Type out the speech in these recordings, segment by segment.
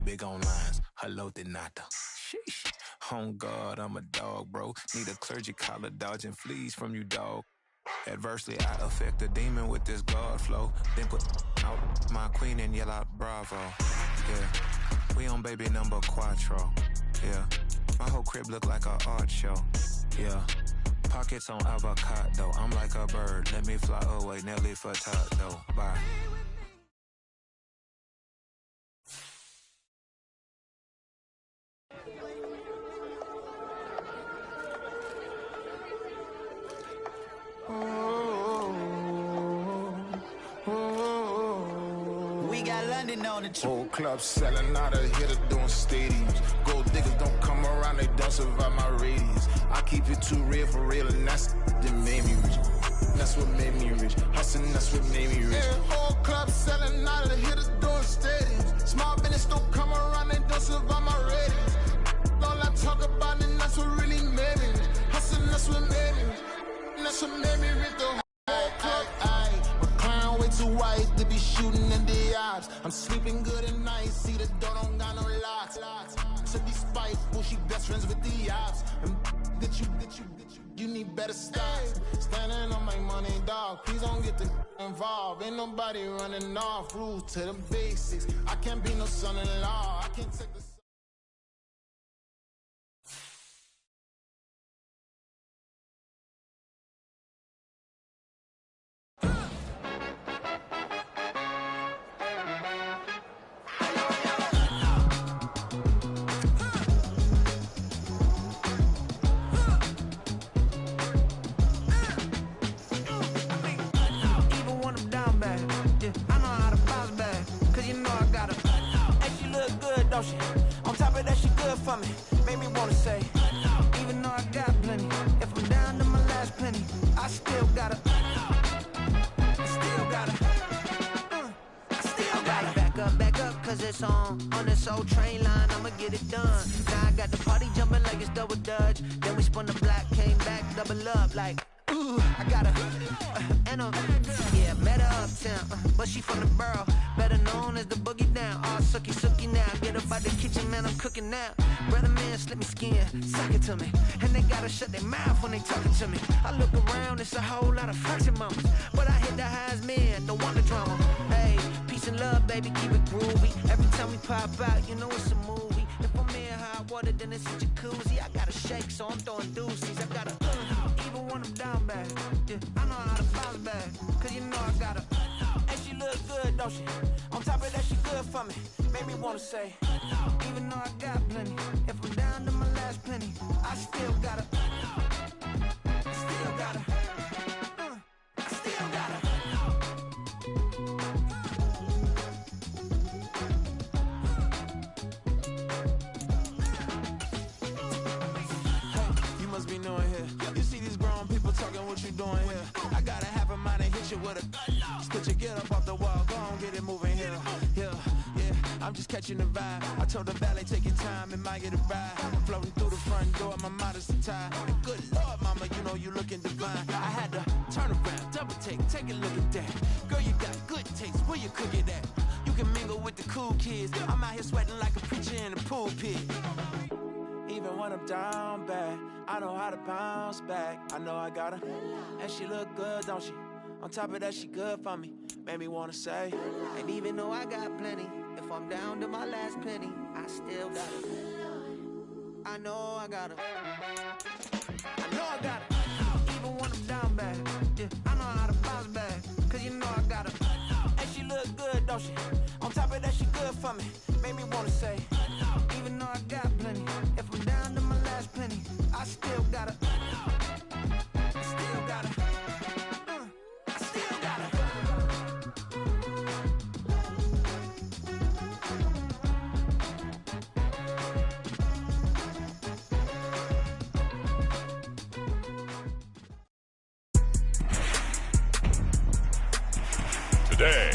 Big on lines, hello de nata. Sheesh. On God, I'm a dog, bro. Need a clergy collar, dodging fleas from you, dog. Adversely, I affect a demon with this God flow. Then put out my queen and yell out bravo. Yeah, we on baby number quattro. Yeah, my whole crib look like a art show. Yeah, pockets on avocado. I'm like a bird. Let me fly away, Nelly Furtado. Bye. We got London on the trip. Whole club selling out of hitter doing stadiums. Gold diggers don't come around, they don't survive my radius. I keep it too real for real, and that's that made me rich. That's what made me rich. Hustling, that's what made me rich. Yeah, whole club selling out of the hitters doing stadiums. Small business don't come around, they don't survive my radius. All I talk about, and that's what really made me rich. Hustling, that's what made me rich. And that's what made me rich. The whole club, my clown way too white to be shooting in the eyes. I'm sleeping good at night, see the door don't got no locks. To be spiteful, she best friends with the ops. And you need better stocks. Standing on my money, dog. Please don't get involved. Ain't nobody running off. Rules to the basics. I can't be no son-in-law. I can't take the. On top of that, she good for me. Made me wanna say, even though I got plenty, if I'm down to my last penny, I still gotta, back up, cause it's on this old train line, I'ma get it done. Now I got the party jumping like it's double dutch. Then we spun the block, came back, double up like, ooh, I got yeah, met her uptown, but she from the borough, better known as the boogie down. All sucky now, get up out the kitchen, man, I'm cooking now. Brother man, slip me skin, suck it to me, and they gotta shut their mouth when they talking to me. I look around, it's a whole lot of foxy mamas, but I hit the highs, man, don't want the drama. Hey, peace and love, baby, keep it groovy. Every time we pop out, you know it's a movie. If I'm in hot water, then it's a jacuzzi. I gotta shake, so I'm throwing deuces. I gotta, even when I'm down bad, yeah, I know how to bounce back, cause you know I gotta. And she look good, don't she? On top of that, she good for me. Made me wanna say, even though I got plenty, if I'm down to my last penny, I still gotta, I still gotta. Be knowing here. You see these grown people talking, what you doing here? I got a half a mind to hit you with a. Could you get up off the wall? Go on, get it moving here. Yeah, I'm just catching the vibe. I told the ballet, take your time, it might get a ride. Floating through the front door, my modest attire. And good Lord, mama, you know you looking divine. I had to turn around, double take a look at that. Girl, you got good taste, where you cook it at? You can mingle with the cool kids. I'm out here sweating like a preacher in a pulpit. Even when I'm down bad, I know how to bounce back. I know I got her, and she look good, don't she? On top of that, she good for me. Made me wanna say, and even though I got plenty, if I'm down to my last penny, I still got her. I know I got her. I know I got her. Even when I'm down bad, yeah, I know how to bounce back, cause you know I got her. And she look good, don't she? On top of that, she good for me. Made me wanna say, even though I got plenty, if I'm down to my last penny, I still gotta, I still gotta, I still gotta. Today,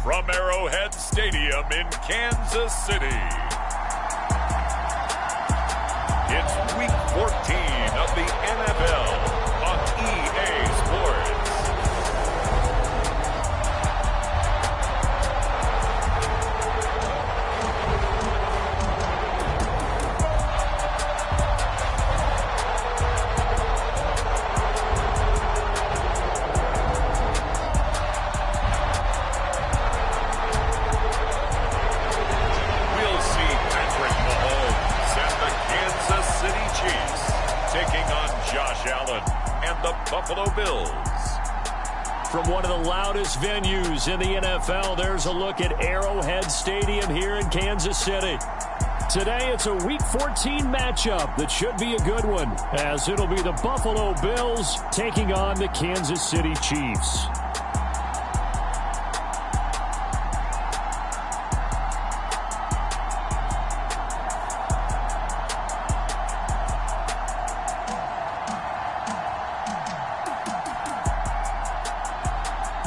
from Arrowhead Stadium in Kansas City, it's Week 14 of the NFL on EA Sports. the Buffalo Bills. From one of the loudest venues in the NFL, there's a look at Arrowhead Stadium here in Kansas City. Today, it's a Week 14 matchup that should be a good one, as it'll be the Buffalo Bills taking on the Kansas City Chiefs.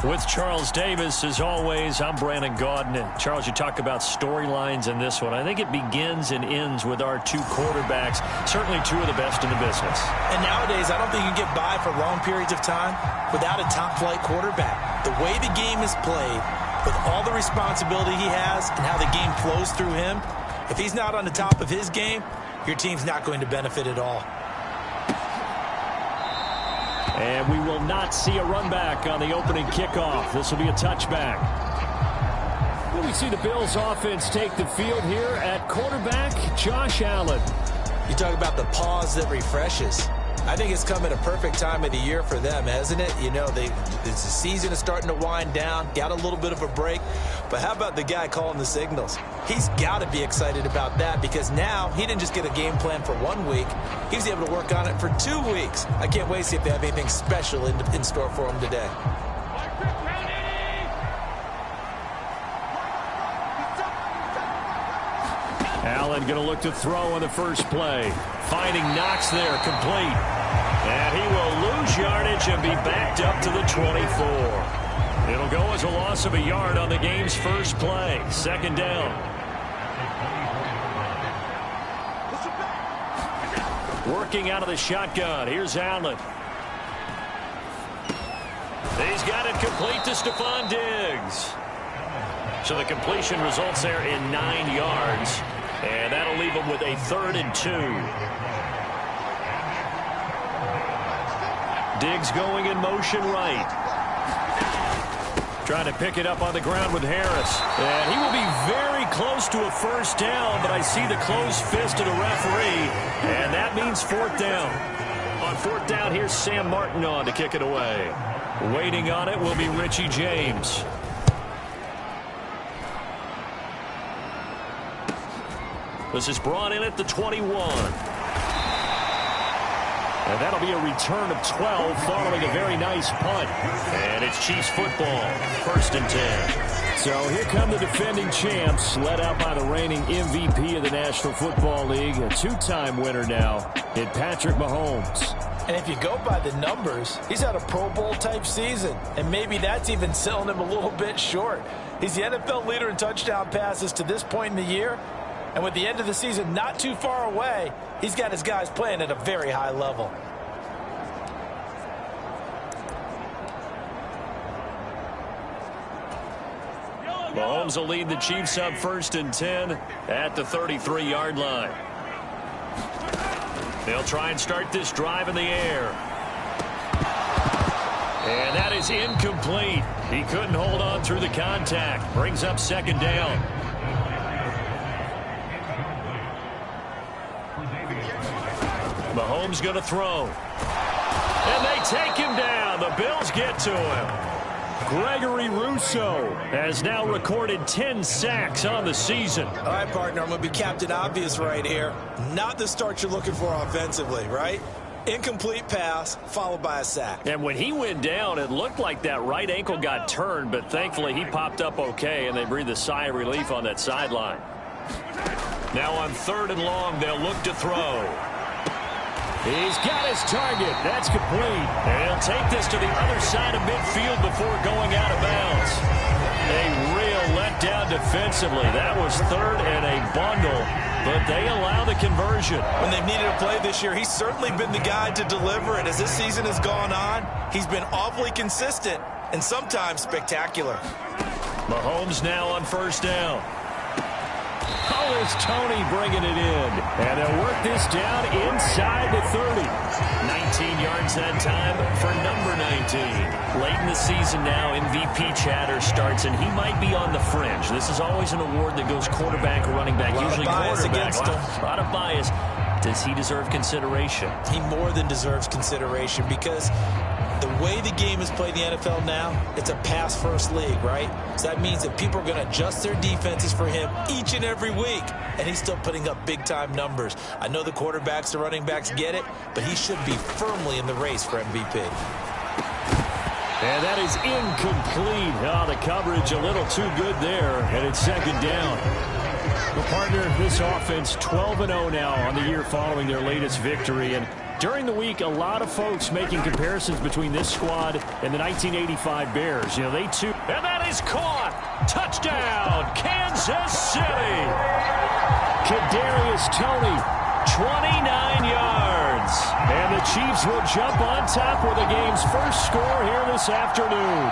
With Charles Davis, as always, I'm Brandon Gaudin. And Charles, you talk about storylines in this one. I think it begins and ends with our two quarterbacks, certainly two of the best in the business. And nowadays, I don't think you can get by for long periods of time without a top-flight quarterback. The way the game is played, with all the responsibility he has and how the game flows through him, if he's not on the top of his game, your team's not going to benefit at all. And we will not see a run back on the opening kickoff. This will be a touchback. We see the Bills offense take the field here at quarterback, Josh Allen. You talk about the pause that refreshes. I think it's come at a perfect time of the year for them, hasn't it? You know, the season is starting to wind down, got a little bit of a break. But how about the guy calling the signals? He's got to be excited about that because now he didn't just get a game plan for 1 week. He was able to work on it for 2 weeks. I can't wait to see if they have anything special in store for him today. Allen going to look to throw on the first play. Finding Knox there, complete. And he will lose yardage and be backed up to the 24. It'll go as a loss of a yard on the game's first play. Second down. Working out of the shotgun. Here's Allen. He's got it complete to Stephon Diggs. So the completion results there in 9 yards. And that'll leave him with a 3rd and 2. Diggs going in motion right. Trying to pick it up on the ground with Harris. And he will be very close to a first down, but I see the closed fist of the referee, and that means 4th down. On 4th down, here's Sam Martin on to kick it away. Waiting on it will be Richie James. This is brought in at the 21. And that'll be a return of 12 following a very nice punt. And it's Chiefs football, 1st and 10. So here come the defending champs, led out by the reigning MVP of the National Football League, a 2-time winner now in Patrick Mahomes. And if you go by the numbers, he's had a Pro Bowl type season. And maybe that's even selling him a little bit short. He's the NFL leader in touchdown passes to this point in the year. And with the end of the season not too far away, he's got his guys playing at a very high level. Mahomes will lead the Chiefs up 1st and 10 at the 33-yard line. They'll try and start this drive in the air. And that is incomplete. He couldn't hold on through the contact. Brings up 2nd down. Mahomes going to throw. And they take him down. The Bills get to him. Gregory Rousseau has now recorded 10 sacks on the season. All right, partner, I'm going to be Captain Obvious right here. Not the start you're looking for offensively, right? Incomplete pass followed by a sack. And when he went down, it looked like that right ankle got turned, but thankfully he popped up okay, and they breathed a sigh of relief on that sideline. Now on 3rd and long, they'll look to throw. He's got his target. That's complete. And he'll take this to the other side of midfield before going out of bounds. A real letdown defensively. That was 3rd and a bundle, but they allow the conversion. When they've needed a play this year, he's certainly been the guy to deliver it. As this season has gone on, he's been awfully consistent and sometimes spectacular. Mahomes now on 1st down. Oh, it's Tony bringing it in. And they'll work this down inside the 30. 19 yards that time for number 19. Late in the season now, MVP chatter starts, and he might be on the fringe. This is always an award that goes quarterback or running back, usually quarterback. A lot of bias. Does he deserve consideration? He more than deserves consideration because the way the game is played in the NFL now, it's a pass-first league, right? So that means that people are going to adjust their defenses for him each and every week, and he's still putting up big-time numbers. I know the quarterbacks, the running backs get it, but he should be firmly in the race for MVP. And that is incomplete. Oh, the coverage a little too good there, and it's second down. Well, partner, this offense 12-0 now on the year following their latest victory. And during the week, a lot of folks making comparisons between this squad and the 1985 Bears. You know, they too. And that is caught. Touchdown, Kansas City. Kadarius Toney, 29 yards. And the Chiefs will jump on top with the game's first score here this afternoon.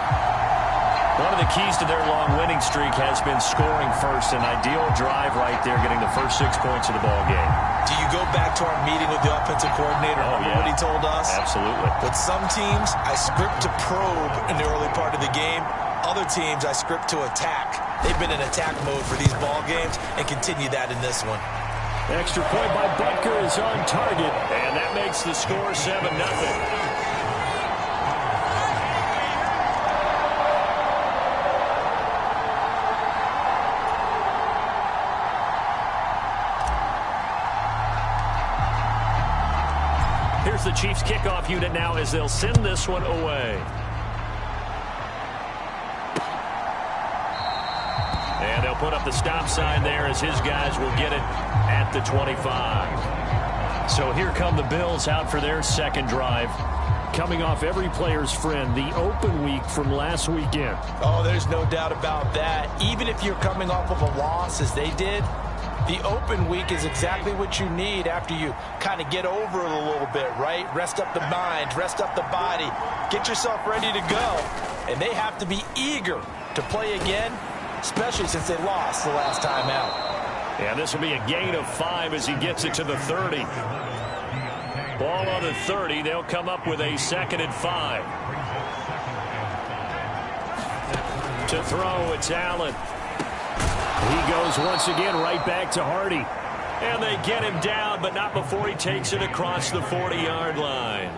One of the keys to their long winning streak has been scoring first. An ideal drive right there, getting the first 6 points of the ball game. Do you go back to our meeting with the offensive coordinator? Yeah. What he told us? Absolutely. With some teams, I script to probe in the early part of the game. Other teams, I script to attack. They've been in attack mode for these ball games and continue that in this one. Extra point by Butker is on target, and that makes the score 7-0. Here's the Chiefs kickoff unit now as they'll send this one away. And they'll put up the stop sign there as his guys will get it at the 25. So here come the Bills out for their second drive. Coming off every player's friend, the open week from last weekend. Oh, there's no doubt about that. Even if you're coming off of a loss as they did, the open week is exactly what you need after you kind of get over it a little bit, right? Rest up the mind, rest up the body, get yourself ready to go. And they have to be eager to play again, especially since they lost the last time out. And this will be a gain of 5 as he gets it to the 30. Ball on the 30. They'll come up with a 2nd and 5. To throw, it's Allen. He goes once again right back to Hardy. And they get him down, but not before he takes it across the 40-yard line.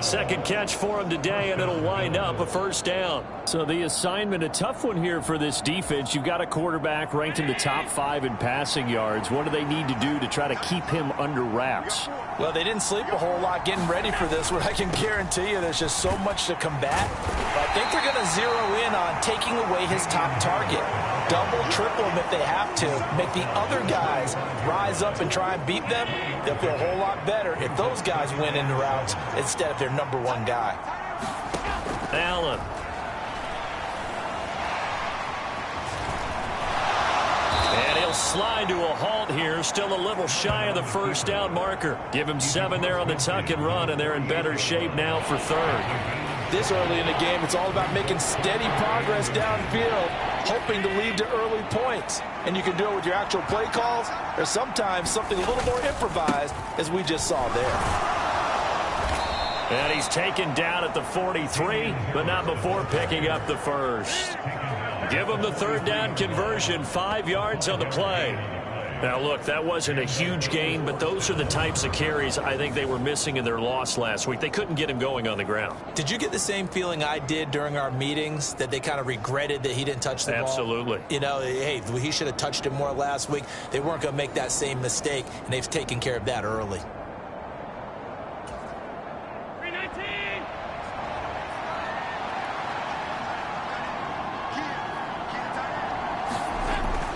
Second catch for him today, and it'll wind up a first down. So the assignment, a tough one here for this defense. You've got a quarterback ranked in the top 5 in passing yards. What do they need to do to try to keep him under wraps? Well, they didn't sleep a whole lot getting ready for this one. I can guarantee you there's just so much to combat. But I think they're going to zero in on taking away his top target. Double, triple him if they have to. Make the other guys rise up and try and beat them. They'll feel a whole lot better if those guys win in the routes instead of their number one guy. Allen. And he'll slide to a halt here. Still a little shy of the first down marker. Give him 7 there on the tuck and run, and they're in better shape now for 3rd. This early in the game, it's all about making steady progress downfield, hoping to lead to early points. And you can do it with your actual play calls, or sometimes something a little more improvised, as we just saw there. And he's taken down at the 43, but not before picking up the first. Give him the 3rd down conversion, 5 yards on the play. Now, look, that wasn't a huge gain, but those are the types of carries I think they were missing in their loss last week. They couldn't get him going on the ground. Did you get the same feeling I did during our meetings, that they kind of regretted that he didn't touch the ball? Absolutely. You know, hey, he should have touched it more last week. They weren't going to make that same mistake, and they've taken care of that early.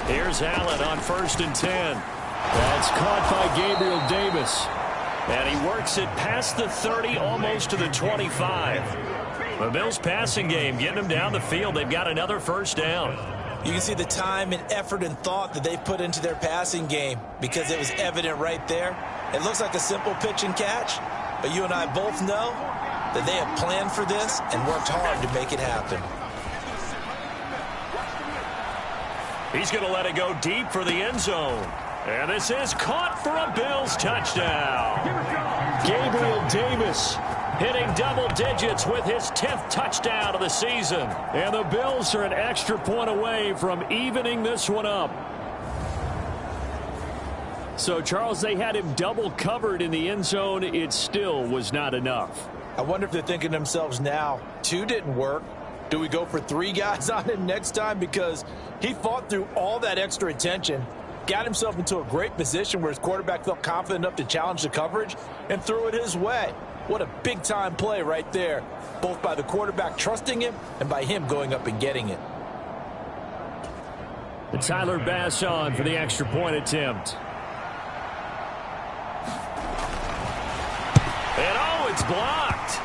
Here's Allen on 1st and 10. That's caught by Gabriel Davis. And he works it past the 30, almost to the 25. The Bills' passing game getting them down the field. They've got another first down. You can see the time and effort and thought that they've put into their passing game because it was evident right there. It looks like a simple pitch and catch, but you and I both know that they have planned for this and worked hard to make it happen. He's going to let it go deep for the end zone. And this is caught for a Bills touchdown. Gabriel Davis hitting double digits with his 10th touchdown of the season. And the Bills are an extra point away from evening this one up. So, Charles, they had him double covered in the end zone. It still was not enough. I wonder if they're thinking to themselves now, 2 didn't work. Do we go for 3 guys on him next time? Because he fought through all that extra attention, got himself into a great position where his quarterback felt confident enough to challenge the coverage and threw it his way. What a big-time play right there, both by the quarterback trusting him and by him going up and getting it. And Tyler Bass on for the extra point attempt. And oh, it's blocked.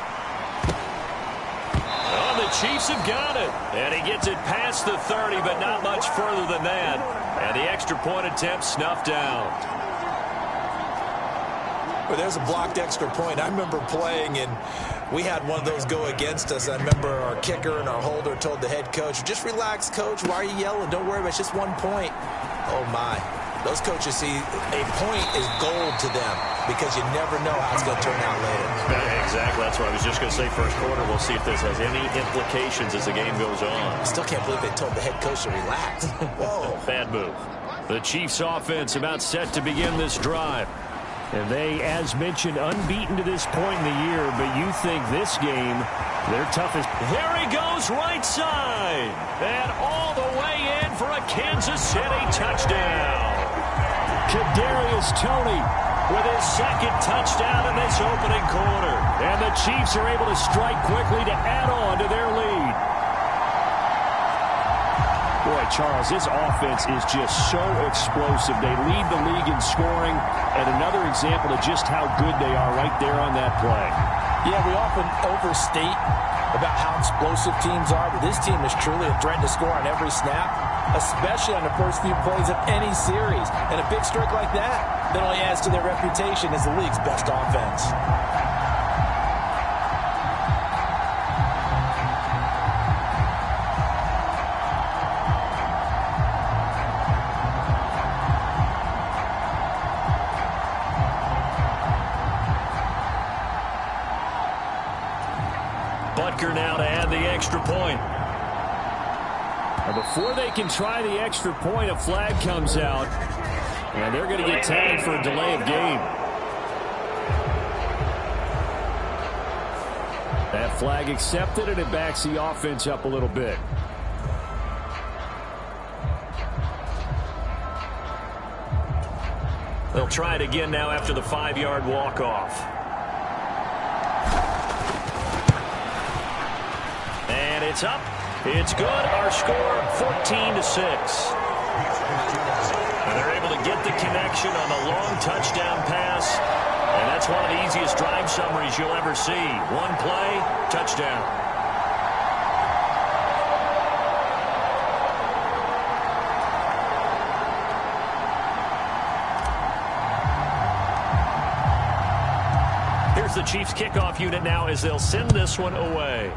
Oh, the Chiefs have got it. And he gets it past the 30, but not much further than that. And the extra point attempt snuffed out. Well, there's a blocked extra point. I remember playing, and we had one of those go against us. I remember our kicker and our holder told the head coach, just relax, coach. Why are you yelling? Don't worry about it. It's just 1 point. Oh, my. Those coaches see a point is gold to them because you never know how it's going to turn out later. Exactly. That's what I was just going to say. First quarter, we'll see if this has any implications as the game goes on. I still can't believe they told the head coach to relax. Whoa. Bad move. The Chiefs offense about set to begin this drive. And they, as mentioned, unbeaten to this point in the year, but you think this game, their toughest. There he goes, right side. And all the way in for a Kansas City touchdown. Kadarius Toney with his second touchdown in this opening quarter. And the Chiefs are able to strike quickly to add on to their lead. Boy, Charles, this offense is just so explosive. They lead the league in scoring, and another example of just how good they are right there on that play. Yeah, we often overstate about how explosive teams are, but this team is truly a threat to score on every snap, especially on the first few plays of any series. And a big strike like that only adds to their reputation as the league's best offense. Now to add the extra point. Now before they can try the extra point, a flag comes out, and they're going to get tagged for a delay of game. That flag accepted, and it backs the offense up a little bit. They'll try it again now after the 5-yard walk-off. It's up. It's good. Our score, 14-6. And they're able to get the connection on the long touchdown pass. And that's one of the easiest drive summaries you'll ever see. One play, touchdown. Here's the Chiefs kickoff unit now as they'll send this one away.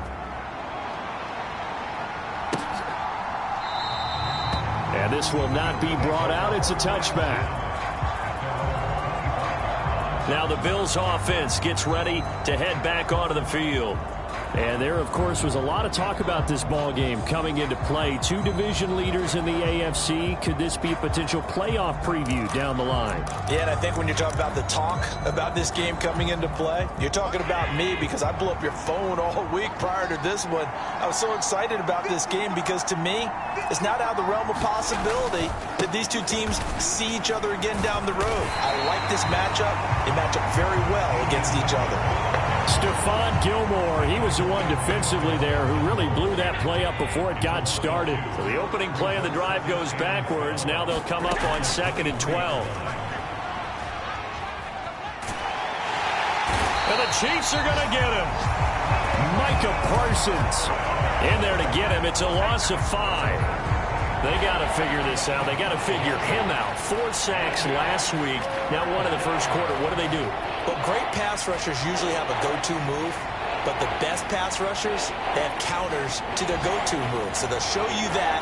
And this will not be brought out. It's a touchback. Now the Bills offense gets ready to head back onto the field. And there, of course, was a lot of talk about this ball game coming into play. 2 division leaders in the AFC. Could this be a potential playoff preview down the line? Yeah, and I think when you're talking about the talk about this game coming into play, you're talking about me because I blew up your phone all week prior to this one. I was so excited about this game because, to me, it's not out of the realm of possibility that these 2 teams see each other again down the road. I like this matchup. They match up very well against each other. Stephon Gilmore, he was the one defensively there who really blew that play up before it got started. So the opening play of the drive goes backwards. Now they'll come up on 2nd and 12. And the Chiefs are going to get him. Micah Parsons in there to get him. It's a loss of 5. They got to figure this out. They got to figure him out. 4 sacks last week. Now one in the first quarter. What do they do? Well, great pass rushers usually have a go-to move, but the best pass rushers, they have counters to their go-to move. So they'll show you that.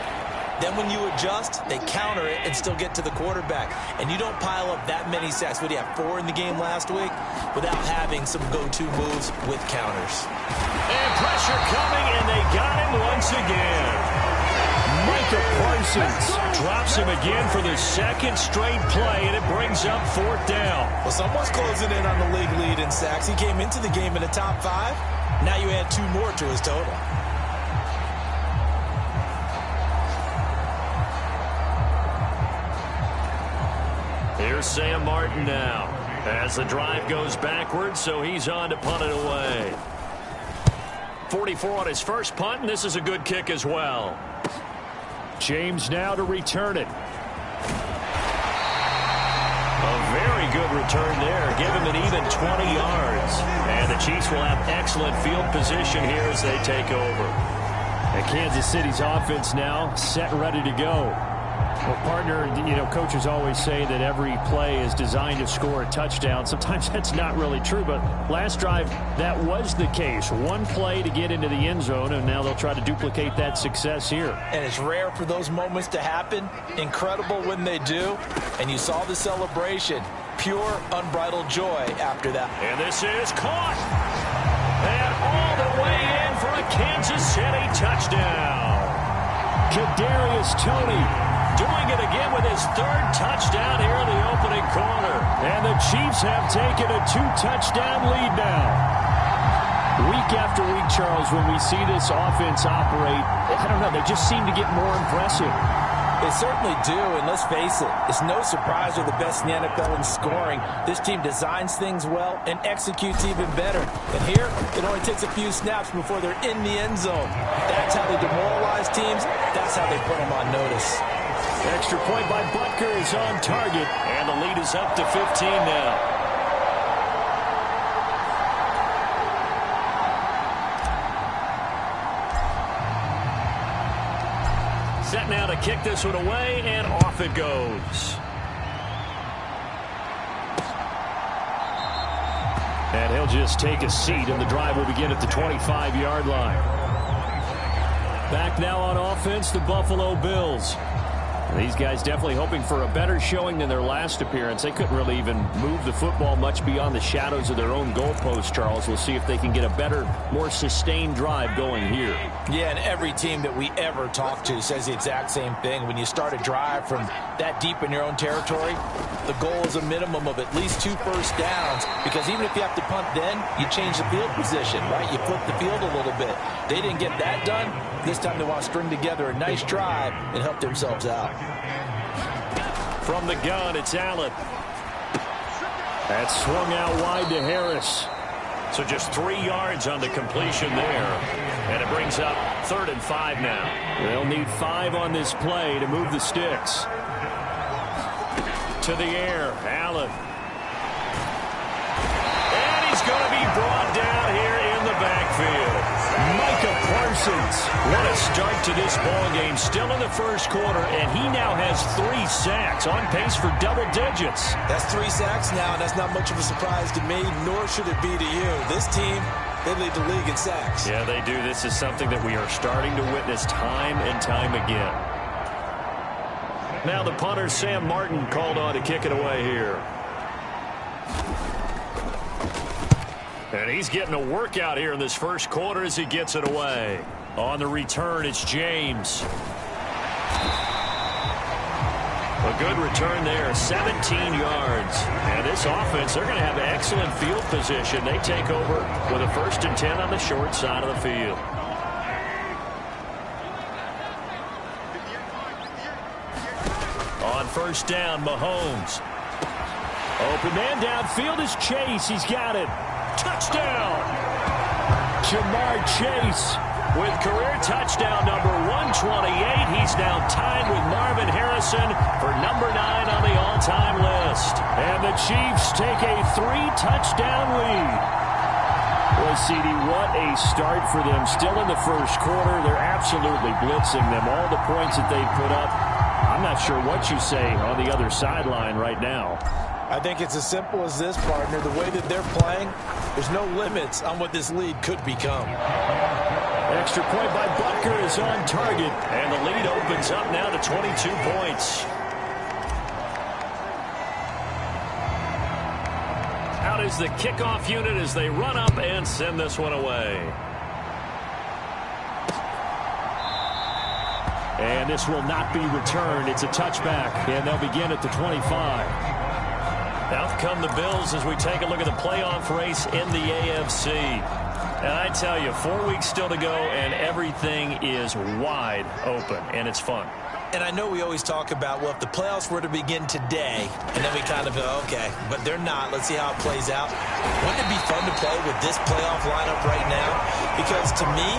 Then when you adjust, they counter it and still get to the quarterback. And you don't pile up that many sacks. What do you have, 4 in the game last week? Without having some go-to moves with counters. And pressure coming, and they got him once again. Micah Parsons drops him again for the second straight play, and it brings up 4th down. Well, someone's closing in on the league lead in sacks. He came into the game in the top 5. Now you add 2 more to his total. Here's Sam Martin now as the drive goes backwards, so he's on to punt it away. 44 on his first punt, and this is a good kick as well. James now to return it. A very good return there. Give him an even 20 yards. And the Chiefs will have excellent field position here as they take over. And Kansas City's offense now set and ready to go. Well, partner, you know, coaches always say that every play is designed to score a touchdown. Sometimes that's not really true, but last drive, that was the case. One play to get into the end zone, and now they'll try to duplicate that success here. And it's rare for those moments to happen. Incredible when they do. And you saw the celebration. Pure, unbridled joy after that. And this is caught. And all the way in for a Kansas City touchdown. Kadarius Toney doing it again with his 3rd touchdown here in the opening quarter. And the Chiefs have taken a 2-touchdown lead now. Week after week, Charles, when we see this offense operate, I don't know, they just seem to get more impressive. They certainly do, and let's face it, it's no surprise they're the best in the NFL in scoring. This team designs things well and executes even better. And here, it only takes a few snaps before they're in the end zone. That's how they demoralize teams. That's how they put them on notice. Extra point by Butker is on target, and the lead is up to 15 now. Set now to kick this one away, and off it goes. And he'll just take a seat, and the drive will begin at the 25-yard line. Back now on offense, the Buffalo Bills. These guys definitely hoping for a better showing than their last appearance. They couldn't really even move the football much beyond the shadows of their own goalpost, Charles. We'll see if they can get a better, more sustained drive going here. Yeah, and every team that we ever talk to says the exact same thing. When you start a drive from that deep in your own territory, the goal is a minimum of at least 2 first downs, because even if you have to punt then, you change the field position, right? You flip the field a little bit. They didn't get that done. This time they want to string together a nice drive and help themselves out. From the gun, it's Allen. That's swung out wide to Harris. So just 3 yards on the completion there. And it brings up 3rd and 5 now. They'll need 5 on this play to move the sticks. To the air, Allen. And he's going to be brought down here in the backfield. Micah Parsons. What a start to this ballgame. Still in the first quarter, and he now has 3 sacks, on pace for double digits. That's 3 sacks now, and that's not much of a surprise to me, nor should it be to you. This team, they lead the league in sacks. Yeah, they do. This is something that we are starting to witness time and time again. Now the punter, Sam Martin, called on to kick it away here. And he's getting a workout here in this first quarter as he gets it away. On the return, it's James. A good return there, 17 yards. And this offense, they're going to have excellent field position. They take over with a 1st and 10 on the short side of the field. On 1st down, Mahomes. Open man downfield is Chase. He's got it. Touchdown! Jamar Chase with career touchdown number 128. He's now tied with Marvin Harrison for number 9 on the all-time list. And the Chiefs take a 3-touchdown lead. Boy, CD, what a start for them. Still in the first quarter. They're absolutely blitzing them. All the points that they've put up, I'm not sure what you say on the other sideline right now. I think it's as simple as this, partner. The way that they're playing, there's no limits on what this lead could become. Extra point by Butker is on target, and the lead opens up now to 22 points. Out is the kickoff unit as they run up and send this one away. And this will not be returned. It's a touchback, and they'll begin at the 25. Out come the Bills as we take a look at the playoff race in the AFC. And I tell you, 4 weeks still to go, and everything is wide open, and it's fun. And I know we always talk about, well, if the playoffs were to begin today, and then we kind of go, okay, but they're not. Let's see how it plays out. Wouldn't it be fun to play with this playoff lineup right now? Because to me,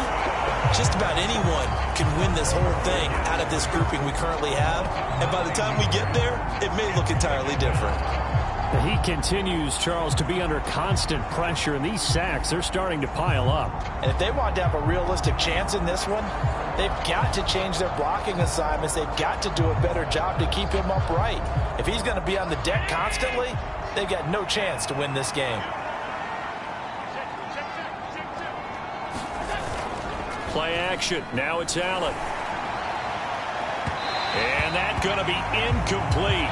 just about anyone can win this whole thing out of this grouping we currently have. And by the time we get there, it may look entirely different. He continues, Charles, to be under constant pressure, and these sacks, they're starting to pile up. And if they want to have a realistic chance in this one, they've got to change their blocking assignments. They've got to do a better job to keep him upright. If he's going to be on the deck constantly, they've got no chance to win this game. Play action. Now it's Allen. And that's going to be incomplete.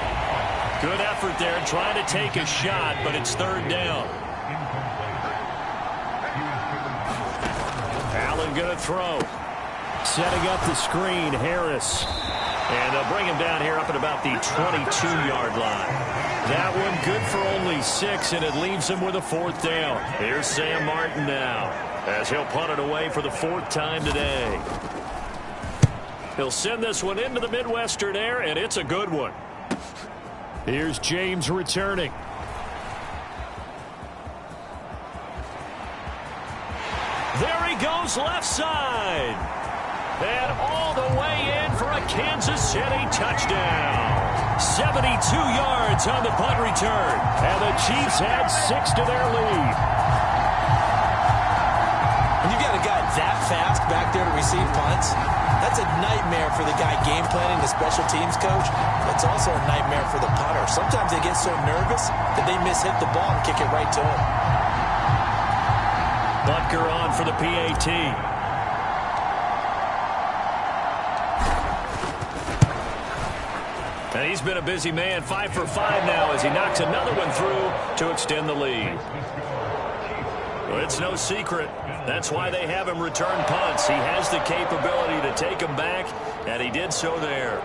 Good effort there trying to take a shot, but it's third down. Allen going to throw. Setting up the screen, Harris. And they'll bring him down here up at about the 22-yard line. That one good for only 6, and it leaves him with a fourth down. Here's Sam Martin now, as he'll punt it away for the 4th time today. He'll send this one into the Midwestern air, and it's a good one. Here's James returning. There he goes, left side. And all the way in for a Kansas City touchdown. 72 yards on the punt return. And the Chiefs add 6 to their lead. When you've got a guy that fast back there to receive punts, that's a nightmare for the guy game planning, the special teams coach. It's also a nightmare for the punter. Sometimes they get so nervous that they mishit the ball and kick it right to him. Butker on for the PAT. And he's been a busy man, 5 for 5 now as he knocks another one through to extend the lead. Well, it's no secret. That's why they have him return punts. He has the capability to take them back, and he did so there.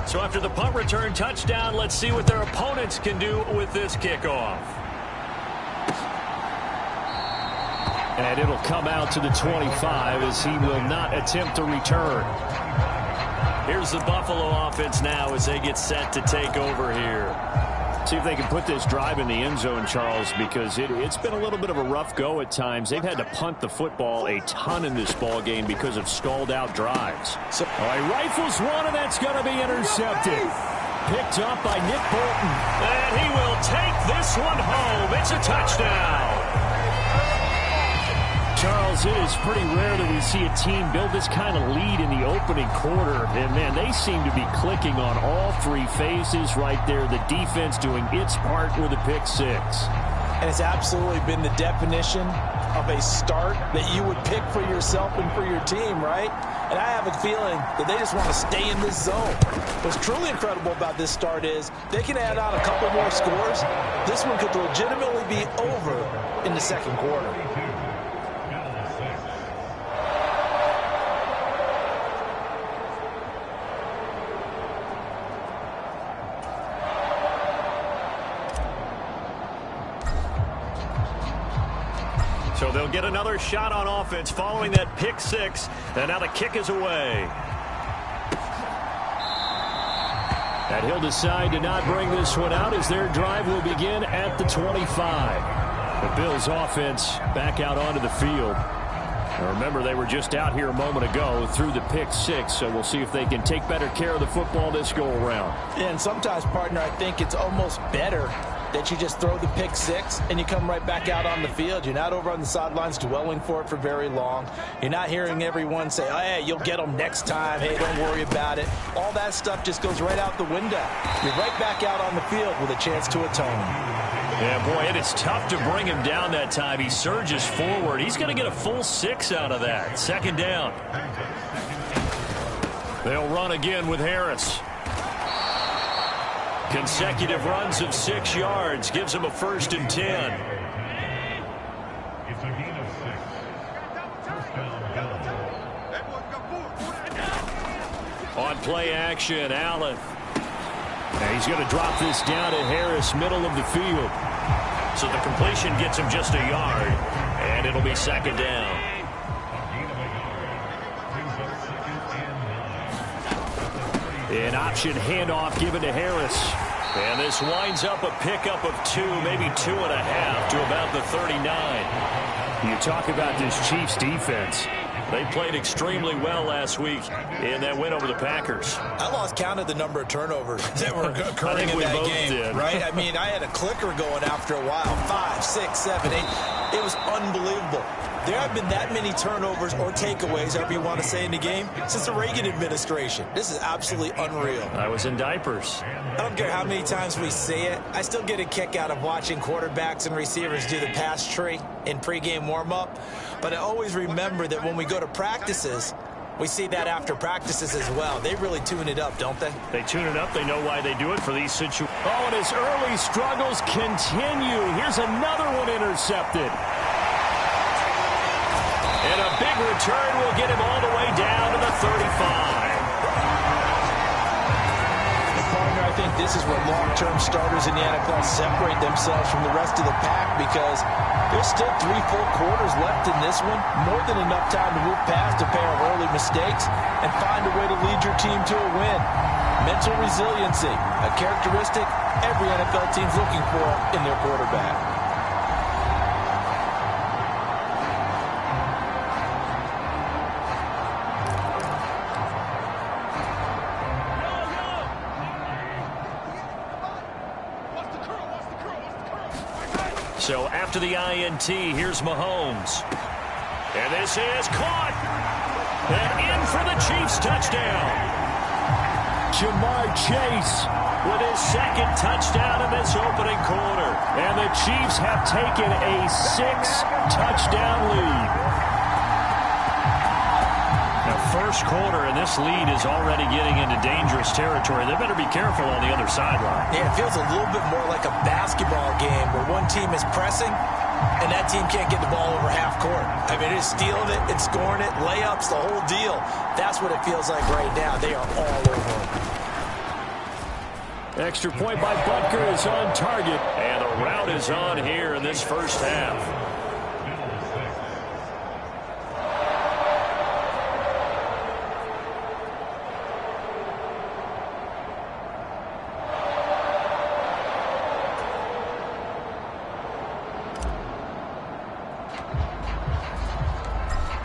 So after the punt return touchdown, let's see what their opponents can do with this kickoff. And it'll come out to the 25 as he will not attempt to return. Here's the Buffalo offense now as they get set to take over here. See if they can put this drive in the end zone, Charles, because it's been a little bit of a rough go at times. They've had to punt the football a ton in this ball game because of stalled out drives. So he rifles one, and that's going to be intercepted. Picked up by Nick Bolton. And he will take this one home. It's a touchdown. Charles, it is pretty rare that we see a team build this kind of lead in the opening quarter. And, man, they seem to be clicking on all 3 phases right there. The defense doing its part with a pick 6. And it's absolutely been the definition of a start that you would pick for yourself and for your team, right? And I have a feeling that they just want to stay in this zone. What's truly incredible about this start is they can add on a couple more scores. This one could legitimately be over in the second quarter. So they'll get another shot on offense following that pick 6. And now the kick is away. And he'll decide to not bring this one out as their drive will begin at the 25. The Bills offense back out onto the field. Now remember, they were just out here a moment ago through the pick 6, so we'll see if they can take better care of the football this go around. And sometimes, partner, I think it's almost better that you just throw the pick six and you come right back out on the field. You're not over on the sidelines dwelling for it for very long. You're not hearing everyone say, oh, hey, you'll get them next time. Hey, don't worry about it. All that stuff just goes right out the window. You're right back out on the field with a chance to atone. Yeah, boy, it is tough to bring him down that time. He surges forward. He's going to get a full 6 out of that. Second down. They'll run again with Harris. Consecutive runs of 6 yards gives him a 1st and 10. On play action, Allen. Now he's going to drop this down to Harris, middle of the field. So the completion gets him just a yard, and it'll be second down. An option handoff given to Harris. And this winds up a pickup of 2, maybe 2.5 to about the 39. You talk about this Chiefs defense. They played extremely well last week in that win over the Packers. I lost count of the number of turnovers that were occurring in that game, did. Right? I mean, I had a clicker going after a while. 5, 6, 7, 8. It was unbelievable. There have been that many turnovers or takeaways, however you want to say, in the game since the Reagan administration. This is absolutely unreal. I was in diapers. I don't care how many times we say it. I still get a kick out of watching quarterbacks and receivers do the pass tree in pregame warm-up. But I always remember that when we go to practices, we see that after practices as well. They really tune it up, don't they? They tune it up. They know why they do it for these situations. Oh, and his early struggles continue. Here's another one intercepted. And a big return will get him all the way down to the 35. Partner, I think this is where long-term starters in the NFL separate themselves from the rest of the pack, because there's still 3 full quarters left in this one. More than enough time to move past a pair of early mistakes and find a way to lead your team to a win. Mental resiliency, a characteristic every NFL team's looking for in their quarterback. So after the INT, here's Mahomes. And this is caught. And in for the Chiefs touchdown. Jamar Chase with his 2nd touchdown in this opening quarter. And the Chiefs have taken a 6-touchdown lead. Now, first quarter, and this lead is already getting into dangerous territory. They better be careful on the other sideline. Yeah, it feels a little bit more like a basketball game where one team is pressing and that team can't get the ball over half court. I mean, it's stealing it, it's scoring it, layups, the whole deal. That's what it feels like right now. They are all over them. Extra point by Butker is on target. And the route is on here in this first half.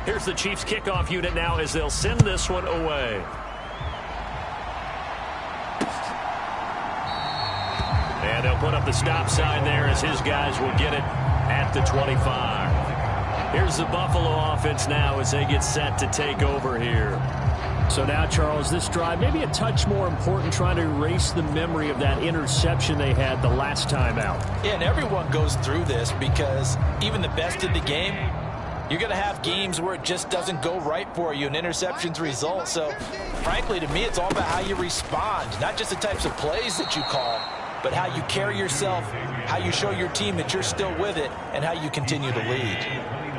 Here's the Chiefs kickoff unit now as they'll send this one away. And they'll put up the stop sign there as his guys will get it at the 25. Here's the Buffalo offense now as they get set to take over here. So now, Charles, this drive maybe a touch more important, trying to erase the memory of that interception they had the last time out. Yeah, and everyone goes through this because even the best in the game, you're going to have games where it just doesn't go right for you, and interceptions result. So, frankly, to me, it's all about how you respond, not just the types of plays that you call, but how you carry yourself, how you show your team that you're still with it, and how you continue to lead.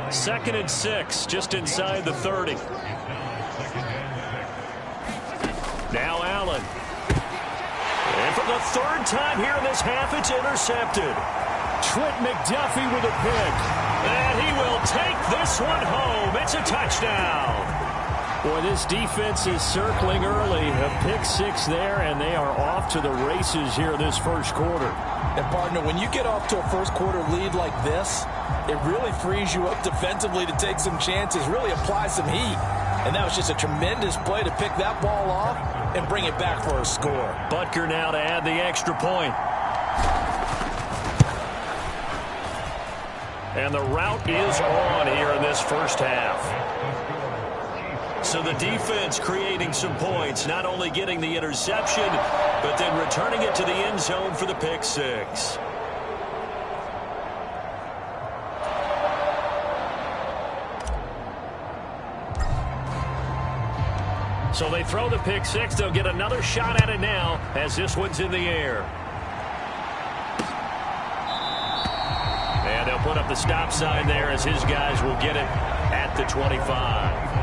2nd and 6, just inside the 30. Now Allen. And for the 3rd time here in this half, it's intercepted. Trent McDuffie with a pick. And he will take this one home. It's a touchdown. Boy, this defense is circling early. A pick 6 there, and they are off to the races here this first quarter. And, partner, when you get off to a first quarter lead like this, it really frees you up defensively to take some chances, really apply some heat. And that was just a tremendous play to pick that ball off and bring it back for a score. Butker now to add the extra point. And the route is on here in this first half. So the defense creating some points, not only getting the interception, but then returning it to the end zone for the pick six. So they throw the pick six. They'll get another shot at it now as this one's in the air. And they'll put up the stop sign there as his guys will get it at the 25.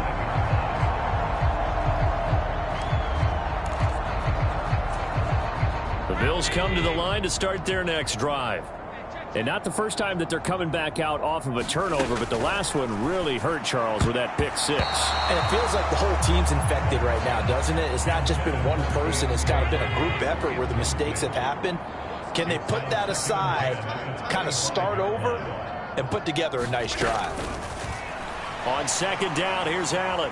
The Bills come to the line to start their next drive. And not the first time that they're coming back out off of a turnover, but the last one really hurt Charles with that pick six. And it feels like the whole team's infected right now, doesn't it? It's not just been one person. It's kind of been a group effort where the mistakes have happened. Can they put that aside, kind of start over, and put together a nice drive? On second down, here's Allen.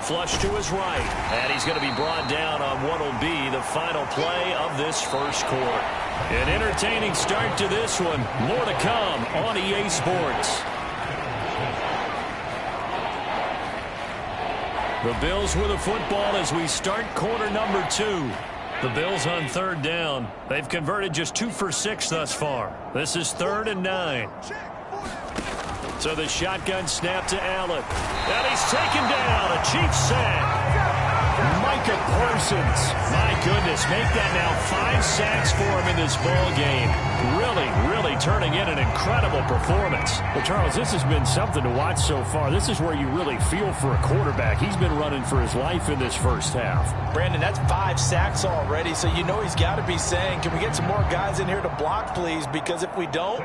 Flush to his right. And he's going to be brought down on what will be the final play of this first quarter. An entertaining start to this one. More to come on EA Sports. The Bills with a football as we start quarter number 2. The Bills on third down. They've converted just 2 for 6 thus far. This is 3rd and 9. So the shotgun snap to Allen. And he's taken down. A Chiefs sack. Micah Parsons. My goodness, make that now 5 sacks for him in this ball game. Really turning in an incredible performance. Well, Charles, this has been something to watch so far. This is where you really feel for a quarterback. He's been running for his life in this first half. Brandon, that's 5 sacks already, so you know he's got to be saying, can we get some more guys in here to block, please? Because if we don't,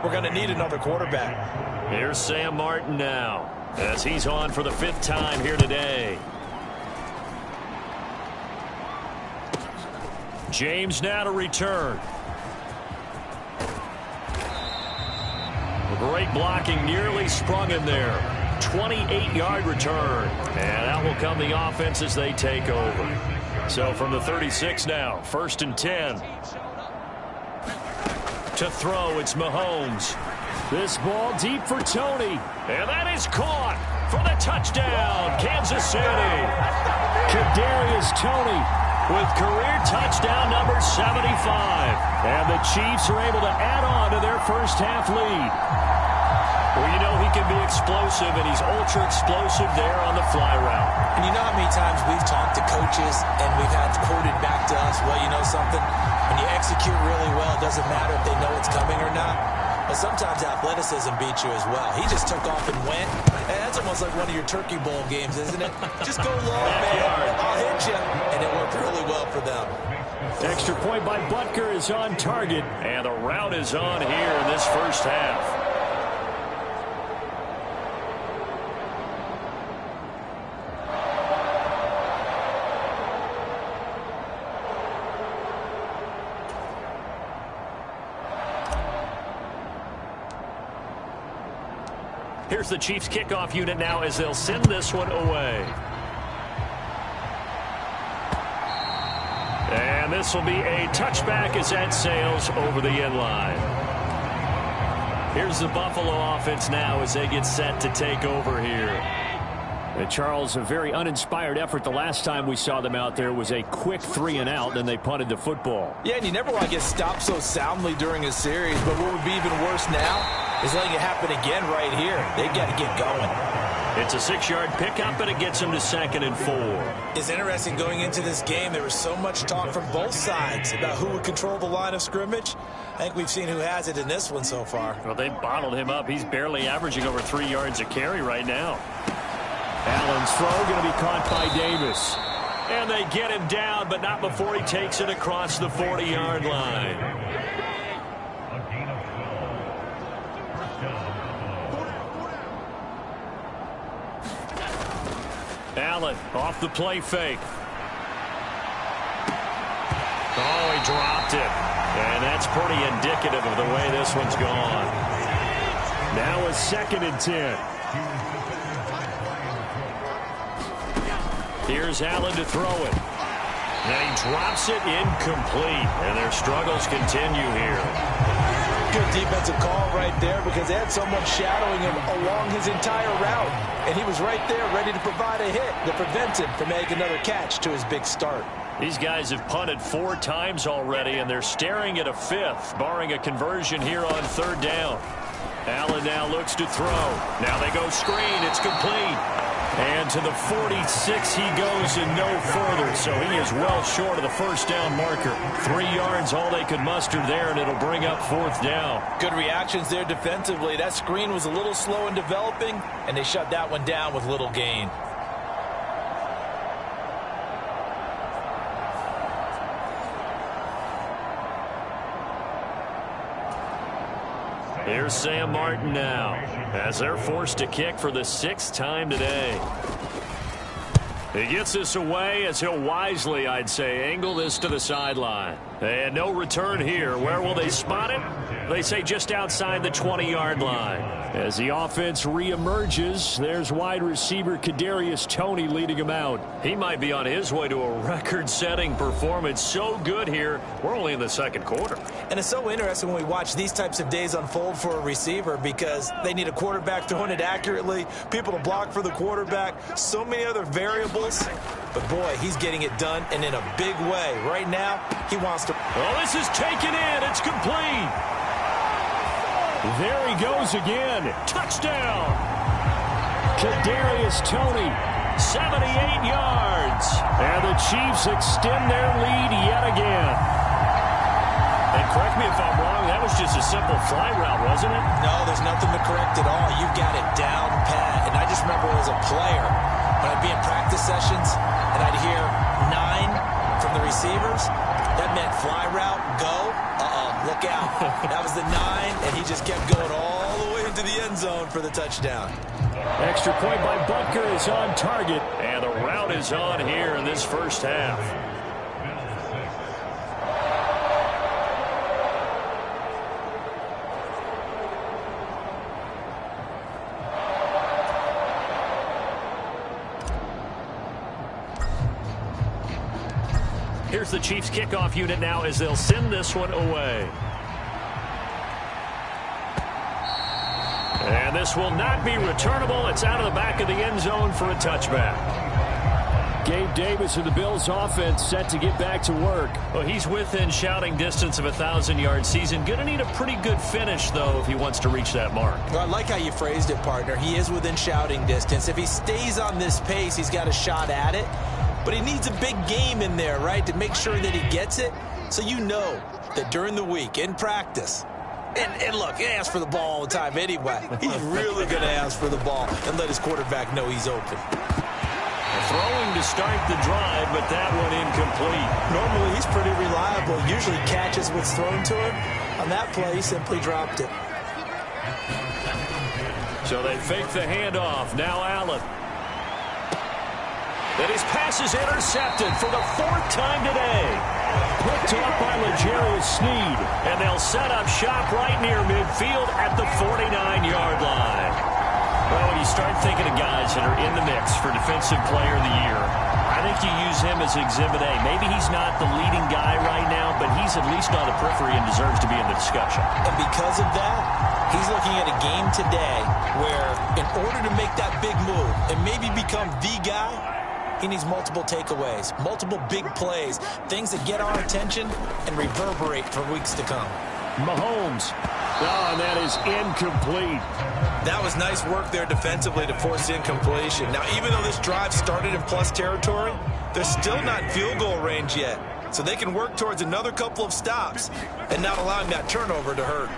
we're going to need another quarterback. Here's Sam Martin now, as he's on for the 5th time here today. James now to return. Great blocking, nearly sprung him there. 28-yard return. And out will come the offense as they take over. So from the 36 now, 1st and 10. To throw, it's Mahomes. This ball deep for Tony. And that is caught for the touchdown, Kansas City. Kadarius Toney with career touchdown number 75. And the Chiefs are able to add on to their first half lead. Well, you know he can be explosive, and he's ultra explosive there on the fly route. And you know how many times we've talked to coaches and we've had quoted back to us, well, you know something? When you execute really well, it doesn't matter if they know it's coming or not. But sometimes athleticism beats you as well. He just took off and went. And that's almost like one of your Turkey Bowl games, isn't it? Just go long, man. I'll hit you. And it worked really well for them. Extra point by Butker is on target. And the route is on here in this first half. Here's the Chiefs kickoff unit now as they'll send this one away. And this will be a touchback as that sails over the end line. Here's the Buffalo offense now as they get set to take over here. And Charles, a very uninspired effort. The last time we saw them out there was a quick 3 and out, then they punted the football. Yeah, and you never want to get stopped so soundly during a series, but what would be even worse now is letting it happen again right here. They've got to get going. It's a 6-yard pickup, and it gets them to 2nd and 4. It's interesting going into this game. There was so much talk from both sides about who would control the line of scrimmage. I think we've seen who has it in this one so far. Well, they bottled him up. He's barely averaging over 3 yards a carry right now. Allen's throw going to be caught by Davis. And they get him down, but not before he takes it across the 40-yard line. Allen off the play fake. Oh, he dropped it. And that's pretty indicative of the way this one's gone. Now a 2nd and 10. Here's Allen to throw it. And he drops it incomplete. And their struggles continue here. Good defensive call right there because they had someone shadowing him along his entire route. And he was right there ready to provide a hit to prevent him from making another catch to his big start. These guys have punted 4 times already, and they're staring at a 5th, barring a conversion here on 3rd down. Allen now looks to throw. Now they go screen. It's complete. And to the 46 he goes and no further. So he is well short of the 1st down marker. 3 yards all they could muster there, and it'll bring up 4th down. Good reactions there defensively. That screen was a little slow in developing, and they shut that one down with little gain. Here's Sam Martin now as they're forced to kick for the 6th time today. He gets this away as he'll wisely, I'd say, angle this to the sideline. And no return here. Where will they spot it? They say just outside the 20-yard line. As the offense reemerges, there's wide receiver Kadarius Toney leading him out. He might be on his way to a record-setting performance. So good here. We're only in the 2nd quarter. And it's so interesting when we watch these types of days unfold for a receiver because they need a quarterback throwing it accurately, people to block for the quarterback, so many other variables. But, boy, he's getting it done, and in a big way. Right now, he wants to... Oh, this is taken in. It's complete. There he goes again. Touchdown. Kadarius Toney, 78 yards. And the Chiefs extend their lead yet again. And correct me if I'm wrong, that was just a simple fly route, wasn't it? No, there's nothing to correct at all. You've got it down pat. And I just remember as a player, when I'd be in practice sessions and I'd hear 9 from the receivers, that meant fly route, go. Look out. That was the 9, and he just kept going all the way into the end zone for the touchdown. Extra point by Butker is on target, and the route is on here in this 1st half. Here's the Chiefs kickoff unit now as they'll send this one away. And this will not be returnable. It's out of the back of the end zone for a touchback. Gabe Davis of the Bills offense set to get back to work. Well, he's within shouting distance of a 1,000-yard season. Going to need a pretty good finish, though, if he wants to reach that mark. Well, I like how you phrased it, partner. He is within shouting distance. If he stays on this pace, he's got a shot at it. But he needs a big game in there, right, to make sure that he gets it. So you know that during the week, in practice, and look, he asks for the ball all the time anyway. He's really going to ask for the ball and let his quarterback know he's open. Throwing to start the drive, but that one incomplete. Normally, he's pretty reliable. Usually catches what's thrown to him. On that play, he simply dropped it. So they fake the handoff. Now Allen. And his pass is intercepted for the 4th time today. Picked up by L'Jarius Sneed. And they'll set up shop right near midfield at the 49-yard line. Well, when you start thinking of guys that are in the mix for Defensive Player of the Year, I think you use him as Exhibit A. Maybe he's not the leading guy right now, but he's at least on the periphery and deserves to be in the discussion. And because of that, he's looking at a game today where in order to make that big move and maybe become the guy, he needs multiple takeaways, multiple big plays, things that get our attention and reverberate for weeks to come. Mahomes. Oh, and that is incomplete. That was nice work there defensively to force incompletion. Now, even though this drive started in plus territory, they're still not in field goal range yet. So they can work towards another couple of stops and not allowing that turnover to hurt.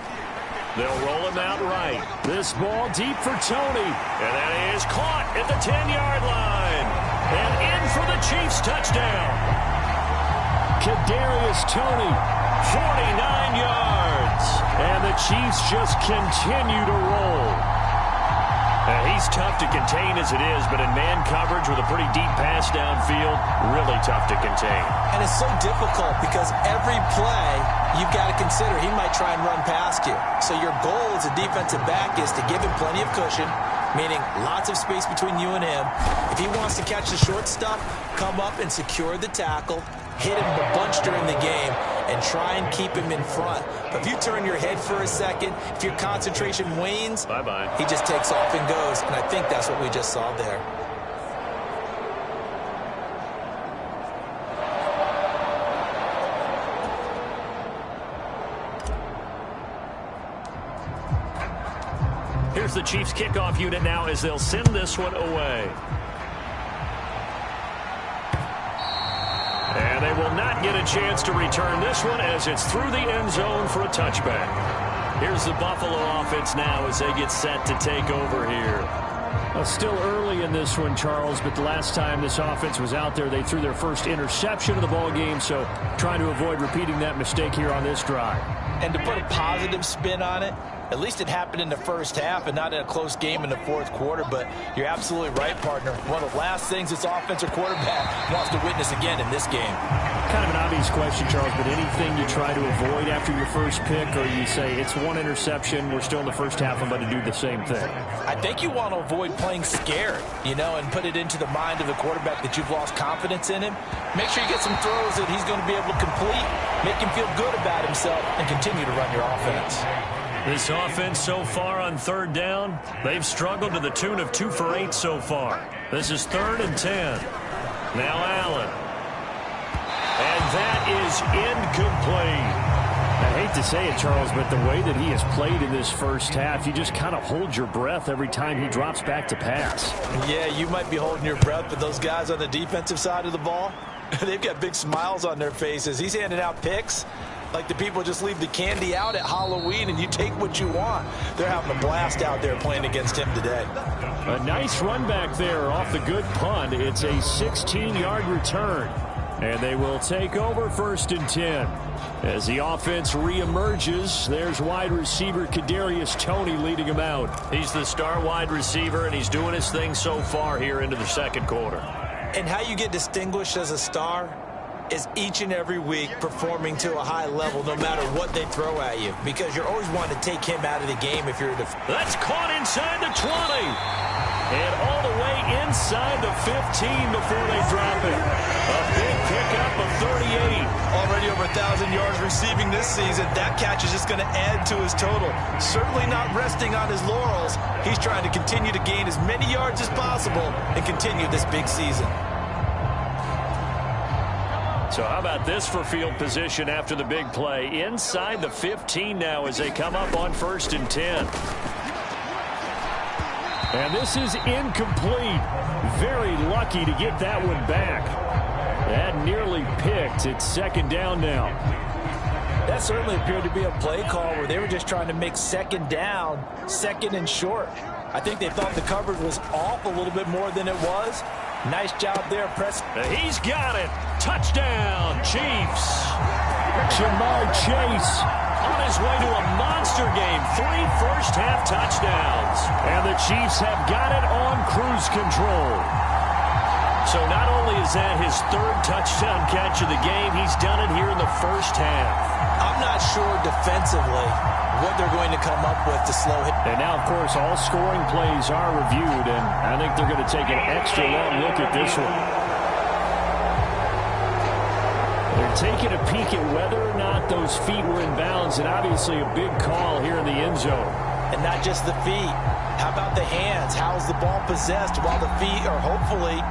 They'll roll him out right. This ball deep for Toney. And that is caught at the 10-yard line. And in for the Chiefs touchdown. Kadarius Toney, 49 yards. And the Chiefs just continue to roll. He's tough to contain as it is, but in man coverage with a pretty deep pass downfield, really tough to contain. And it's so difficult because every play you've got to consider he might try and run past you. So your goal as a defensive back is to give him plenty of cushion, meaning lots of space between you and him. If he wants to catch the short stuff, come up and secure the tackle, hit him a bunch during the game, and try and keep him in front. But if you turn your head for a second, if your concentration wanes, bye-bye. He just takes off and goes, and I think that's what we just saw there. Here's the Chiefs kickoff unit now as they'll send this one away. And they will not get a chance to return this one as it's through the end zone for a touchback. Here's the Buffalo offense now as they get set to take over here. Well, still early in this one, Charles, but the last time this offense was out there, they threw their first interception of the ball game, so trying to avoid repeating that mistake here on this drive. And to put a positive spin on it, at least it happened in the first half and not in a close game in the fourth quarter. But you're absolutely right, partner. One of the last things this offensive quarterback wants to witness again in this game. Kind of an obvious question, Charles, but anything you try to avoid after your first pick, or you say it's one interception, we're still in the first half, I'm going to do the same thing? I think you want to avoid playing scared, and put it into the mind of the quarterback that you've lost confidence in him. Make sure you get some throws that he's going to be able to complete, make him feel good about himself, and continue to run your offense. This offense so far on third down, they've struggled to the tune of 2 for 8 so far. This is 3rd and 10. Now Allen. And that is incomplete. I hate to say it, Charles, but the way that he has played in this first half, you just kind of hold your breath every time he drops back to pass. Yeah, you might be holding your breath, but those guys on the defensive side of the ball, they've got big smiles on their faces. He's handing out picks like the people just leave the candy out at Halloween and you take what you want. They're having a blast out there playing against him today. A nice run back there off the good punt. It's a 16-yard return. And they will take over 1st and 10. As the offense reemerges, there's wide receiver Kadarius Toney leading him out. He's the star wide receiver, and he's doing his thing so far here into the second quarter. And how you get distinguished as a star is each and every week performing to a high level no matter what they throw at you, because you're always wanting to take him out of the game if you're a defense. That's caught inside the 20. And all the way inside the 15 before they drop it. A big pickup of 38. Already over 1,000 yards receiving this season. That catch is just going to add to his total. Certainly not resting on his laurels. He's trying to continue to gain as many yards as possible and continue this big season. So how about this for field position after the big play? Inside the 15 now as they come up on 1st and 10. And this is incomplete. Very lucky to get that one back. That nearly picked. It's 2nd down now. That certainly appeared to be a play call where they were just trying to make 2nd down, 2nd and short. I think they thought the coverage was off a little bit more than it was. Nice job there, Press. He's got it. Touchdown, Chiefs. Jamar Chase on his way to a monster game. 3 first-half touchdowns. And the Chiefs have got it on cruise control. So not only is that his 3rd touchdown catch of the game, he's done it here in the first half. I'm not sure defensively what they're going to come up with to slow him. And now, of course, all scoring plays are reviewed, and I think they're going to take an extra long look at this one. They're taking a peek at whether or not those feet were in bounds, and obviously a big call here in the end zone. And not just the feet. How about the hands? How's the ball possessed while the feet are hopefully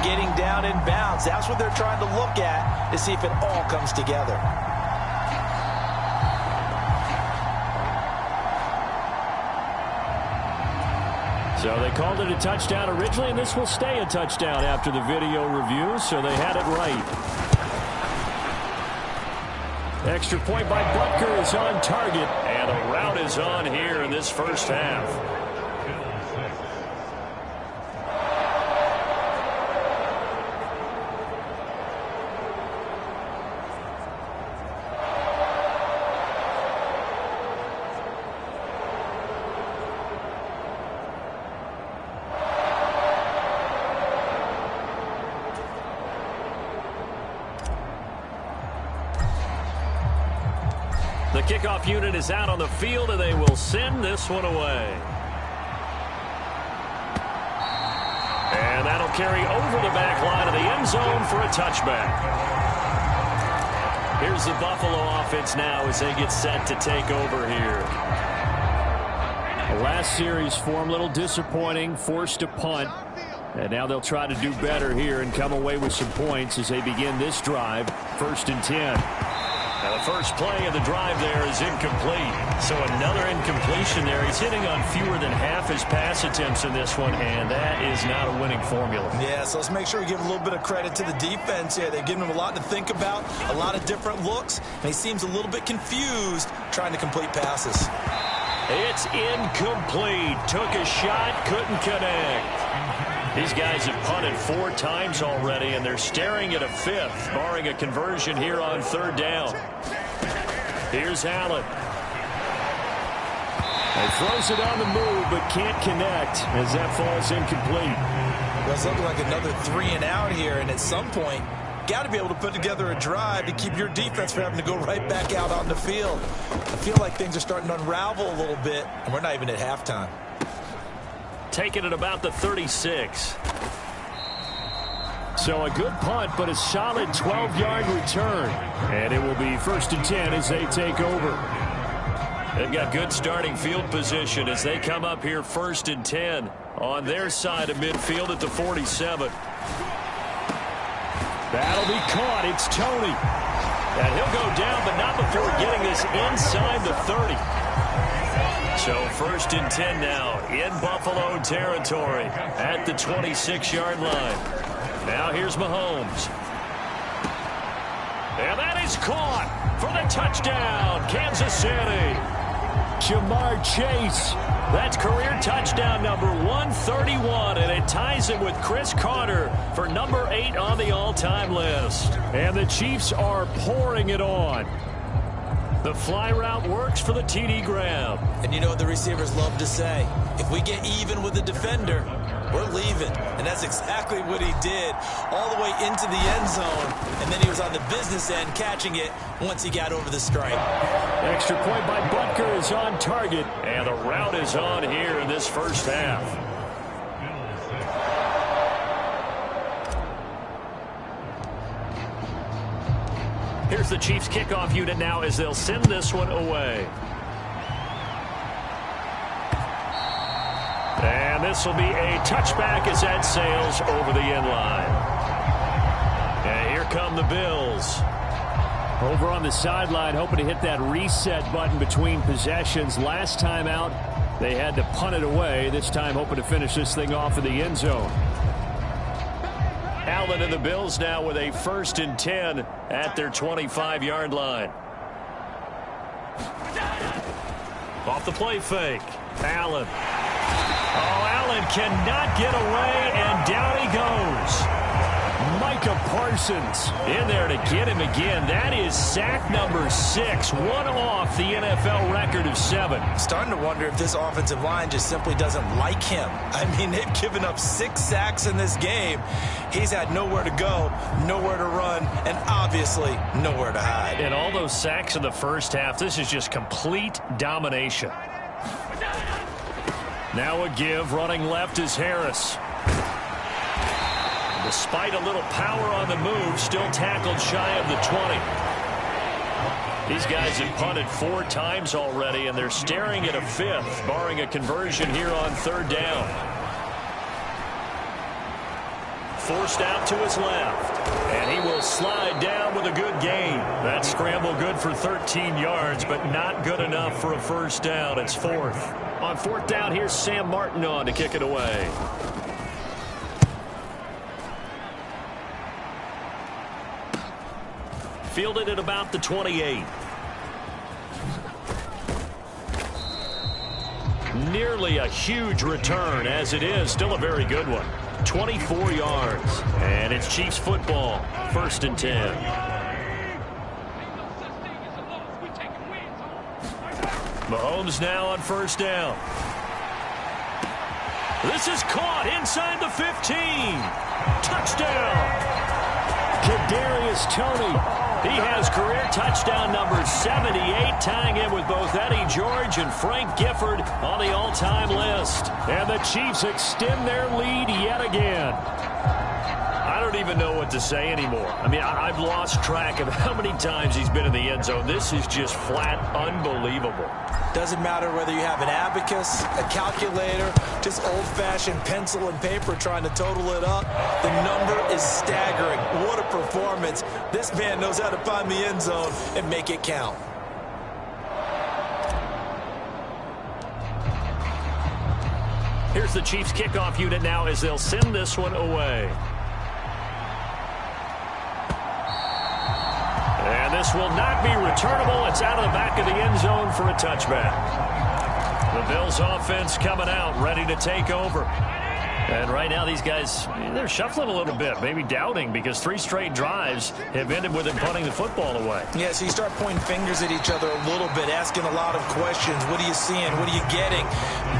getting down in bounds? That's what they're trying to look at to see if it all comes together. So they called it a touchdown originally, and this will stay a touchdown after the video review, so they had it right. Extra point by Butker is on target. And a route is on here in this first half. The kickoff unit is out on the field, and they will send this one away. And that'll carry over the back line of the end zone for a touchback. Here's the Buffalo offense now as they get set to take over here. The last series for them, a little disappointing, forced a punt. And now they'll try to do better here and come away with some points as they begin this drive, 1st and 10. Now the first play of the drive there is incomplete. So another incompletion there. He's hitting on fewer than half his pass attempts in this one, and that is not a winning formula. Yeah, so let's make sure we give a little bit of credit to the defense here. They've given him a lot to think about, a lot of different looks, and he seems a little bit confused trying to complete passes. It's incomplete. Took a shot, couldn't connect. These guys have punted 4 times already, and they're staring at a 5th, barring a conversion here on 3rd down. Here's Allen. He throws it on the move, but can't connect as that falls incomplete. Well, it's looking like another 3 and out here, and at some point, got to be able to put together a drive to keep your defense from having to go right back out on the field. I feel like things are starting to unravel a little bit, and we're not even at halftime. Taking it about the 36. So a good punt, but a solid 12-yard return. And it will be 1st and 10 as they take over. They've got good starting field position as they come up here 1st and 10 on their side of midfield at the 47. That'll be caught. It's Tony. And he'll go down, but not before getting this inside the 30. So 1st and 10 now in Buffalo territory at the 26-yard line. Now here's Mahomes. And that is caught for the touchdown, Kansas City. Jamar Chase. That's career touchdown number 131, and it ties him with Chris Carter for number 8 on the all-time list. And the Chiefs are pouring it on. The fly route works for the TD grab. And you know what the receivers love to say? If we get even with the defender, we're leaving. And that's exactly what he did all the way into the end zone. And then he was on the business end catching it once he got over the stripe. Extra point by Butker is on target. And the route is on here in this first half. Here's the Chiefs kickoff unit now as they'll send this one away. And this will be a touchback as that sails over the end line. And here come the Bills. Over on the sideline, hoping to hit that reset button between possessions. Last time out, they had to punt it away. This time, hoping to finish this thing off in the end zone. Allen and the Bills now with a 1st and 10 at their 25-yard line. Off the play fake. Allen. Oh, Allen cannot get away, and down he goes. Micah Parsons in there to get him again. That is sack number 6, one off the NFL record of 7. Starting to wonder if this offensive line just simply doesn't like him. I mean, they've given up 6 sacks in this game. He's had nowhere to go, nowhere to run, and obviously nowhere to hide. And all those sacks in the first half, this is just complete domination. Now a give, running left is Harris. Despite a little power on the move, still tackled shy of the 20. These guys have punted 4 times already, and they're staring at a 5th, barring a conversion here on 3rd down. Forced out to his left, and he will slide down with a good gain. That scramble good for 13 yards, but not good enough for a 1st down. It's 4th. On 4th down, here's Sam Martin on to kick it away. Fielded at about the 28. Nearly a huge return, as it is still a very good one. 24 yards, and it's Chiefs football, 1st and 10. Mahomes now on 1st down. This is caught inside the 15. Touchdown. Kadarius Toney. He has career touchdown number 78, tying him with both Eddie George and Frank Gifford on the all-time list. And the Chiefs extend their lead yet again. I don't don't even know what to say anymore. I mean, I've lost track of how many times he's been in the end zone. This is just flat unbelievable. Doesn't matter whether you have an abacus, a calculator, just old-fashioned pencil and paper trying to total it up. The number is staggering. What a performance. This man knows how to find the end zone and make it count. Here's the Chiefs kickoff unit now as they'll send this one away. And this will not be returnable. It's out of the back of the end zone for a touchback. The Bills offense coming out, ready to take over. And right now these guys, they're shuffling a little bit, maybe doubting, because 3 straight drives have ended with them punting the football away. Yeah, so you start pointing fingers at each other a little bit, asking a lot of questions. What are you seeing? What are you getting?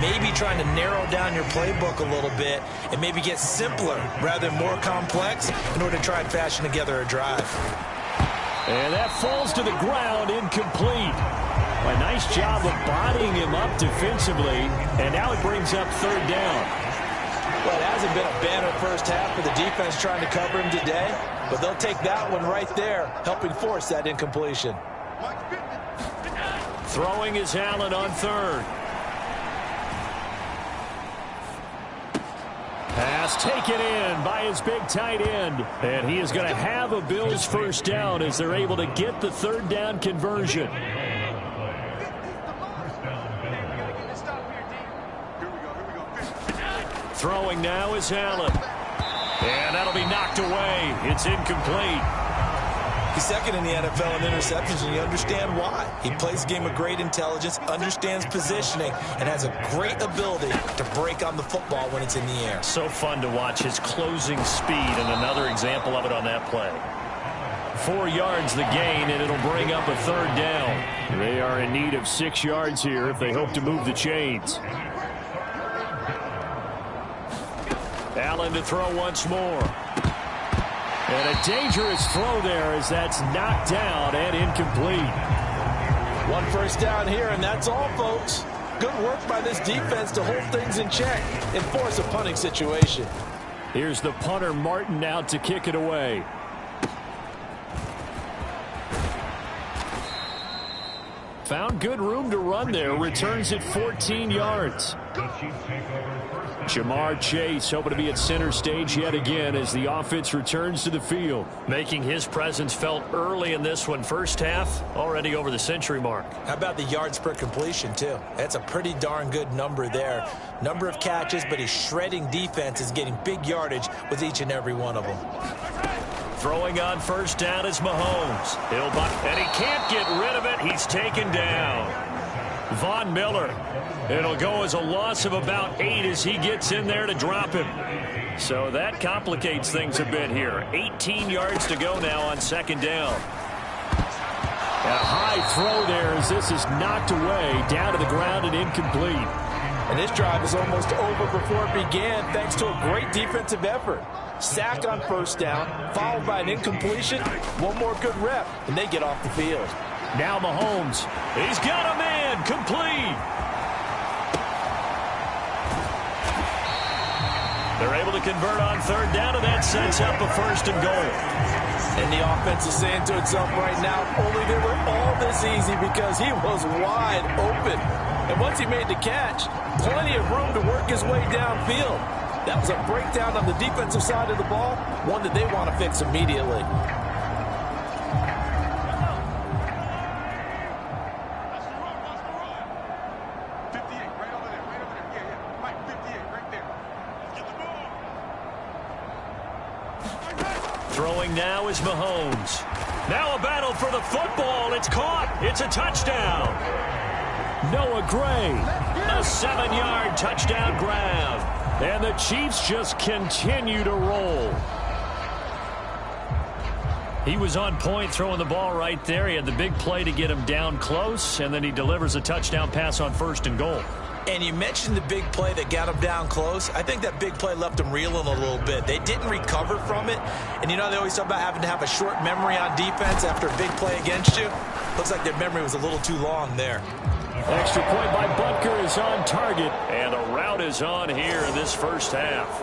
Maybe trying to narrow down your playbook a little bit and maybe get simpler rather than more complex in order to try and fashion together a drive. And that falls to the ground, incomplete. A nice job of bodying him up defensively, and now it brings up 3rd down. Well, it hasn't been a banner first half for the defense trying to cover him today, but they'll take that one right there, helping force that incompletion. Throwing is Allen on 3rd. Pass taken in by his big tight end. And he is going to have a Bills first down as they're able to get the 3rd down conversion. Throwing now is Allen. And that'll be knocked away. It's incomplete. He's 2nd in the NFL in interceptions, and you understand why. He plays a game of great intelligence, understands positioning, and has a great ability to break on the football when it's in the air. So fun to watch his closing speed, and another example of it on that play. 4 yards the gain, and it'll bring up a 3rd down. They are in need of 6 yards here if they hope to move the chains. Allen to throw once more. And a dangerous throw there as that's knocked down and incomplete. 1 first down here, and that's all, folks. Good work by this defense to hold things in check and force a punting situation. Here's the punter, Martin, out to kick it away. Found good room to run there. Returns it 14 yards. Jamar Chase hoping to be at center stage yet again as the offense returns to the field. Making his presence felt early in this one. First half, already over the century mark. How about the yards per completion, too? That's a pretty darn good number there. Number of catches, but his shredding defense is getting big yardage with each and every one of them. Throwing on first down is Mahomes. And he can't get rid of it. He's taken down. Von Miller. It'll go as a loss of about 8 as he gets in there to drop him. So that complicates things a bit here. 18 yards to go now on 2nd down. And a high throw there as this is knocked away, down to the ground and incomplete. And this drive is almost over before it began thanks to a great defensive effort. Sack on first down, followed by an incompletion. One more good rep, and they get off the field. Now Mahomes. He's got a man. Complete. They're able to convert on 3rd down, and that sets up a 1st and goal. And the offense is saying to itself right now, only they were all this easy because he was wide open. And once he made the catch, plenty of room to work his way downfield. That was a breakdown on the defensive side of the ball, one that they want to fix immediately. Throwing now is Mahomes. Now a battle for the football. It's caught. It's a touchdown. Noah Gray. A 7-yard touchdown grab. And the Chiefs just continue to roll. He was on point throwing the ball right there. He had the big play to get him down close, and then he delivers a touchdown pass on 1st and goal. And you mentioned the big play that got him down close. I think that big play left him reeling a little bit. They didn't recover from it. And, you know, they always talk about having to have a short memory on defense after a big play against you. Looks like their memory was a little too long there. Extra point by Butker is on target. And a route is on here in this first half.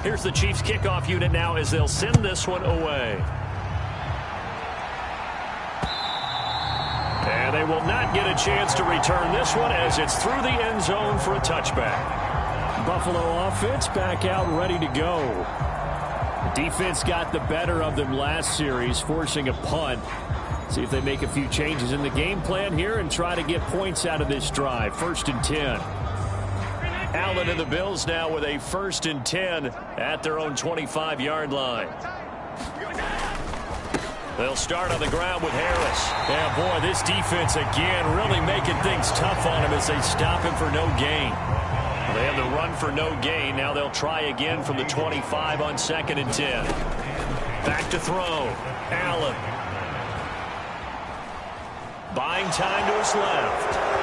Here's the Chiefs kickoff unit now as they'll send this one away. And they will not get a chance to return this one as it's through the end zone for a touchback. Buffalo offense back out ready to go. The defense got the better of them last series, forcing a punt. See if they make a few changes in the game plan here and try to get points out of this drive. 1st and 10. Allen and the Bills now with a 1st and 10 at their own 25-yard line. They'll start on the ground with Harris. Yeah, boy, this defense again really making things tough on him as they stop him for no gain. They have the run for no gain. Now they'll try again from the 25 on 2nd and 10. Back to throw. Allen. Buying time to his left.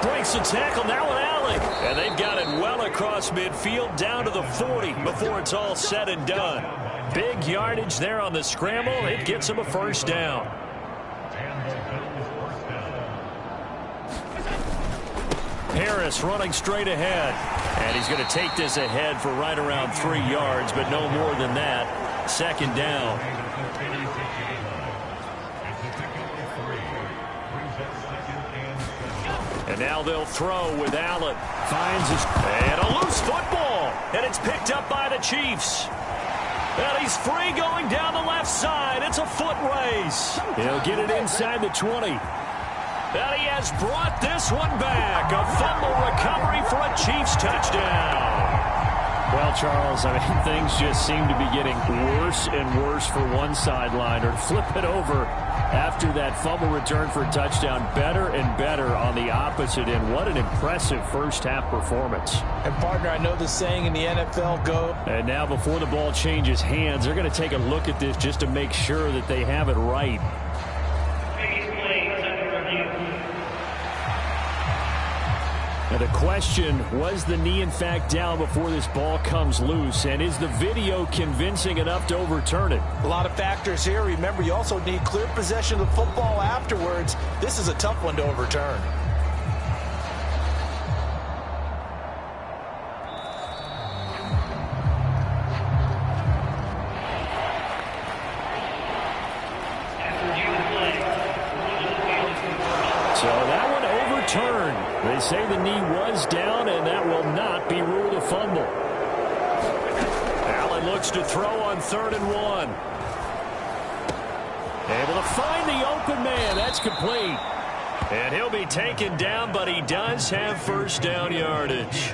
Breaks the tackle now with Allen. And they've got it well across midfield down to the 40 before it's all said and done. Big yardage there on the scramble. It gets him a 1st down. Harris running straight ahead. And he's going to take this ahead for right around 3 yards, but no more than that. 2nd down. And now they'll throw with Allen. Finds his... And a loose football. And it's picked up by the Chiefs. And he's free going down the left side. It's a foot race. He'll get it inside the 20. And he has brought this one back. A fumble recovery for a Chiefs touchdown. Well, Charles, I mean, things just seem to be getting worse and worse for one sideline. Or flip it over after that fumble return for a touchdown. Better and better on the opposite end. What an impressive first-half performance. And, partner, I know the saying in the NFL, go. And now before the ball changes hands, they're going to take a look at this just to make sure that they have it right. Now the question, was the knee in fact down before this ball comes loose? And is the video convincing enough to overturn it? A lot of factors here. Remember, you also need clear possession of the football afterwards. This is a tough one to overturn. So that one overturned. They say the knee was down, and that will not be ruled a fumble. Allen looks to throw on 3rd and 1. Able to find the open man. That's complete. And he'll be taken down, but he does have 1st down yardage.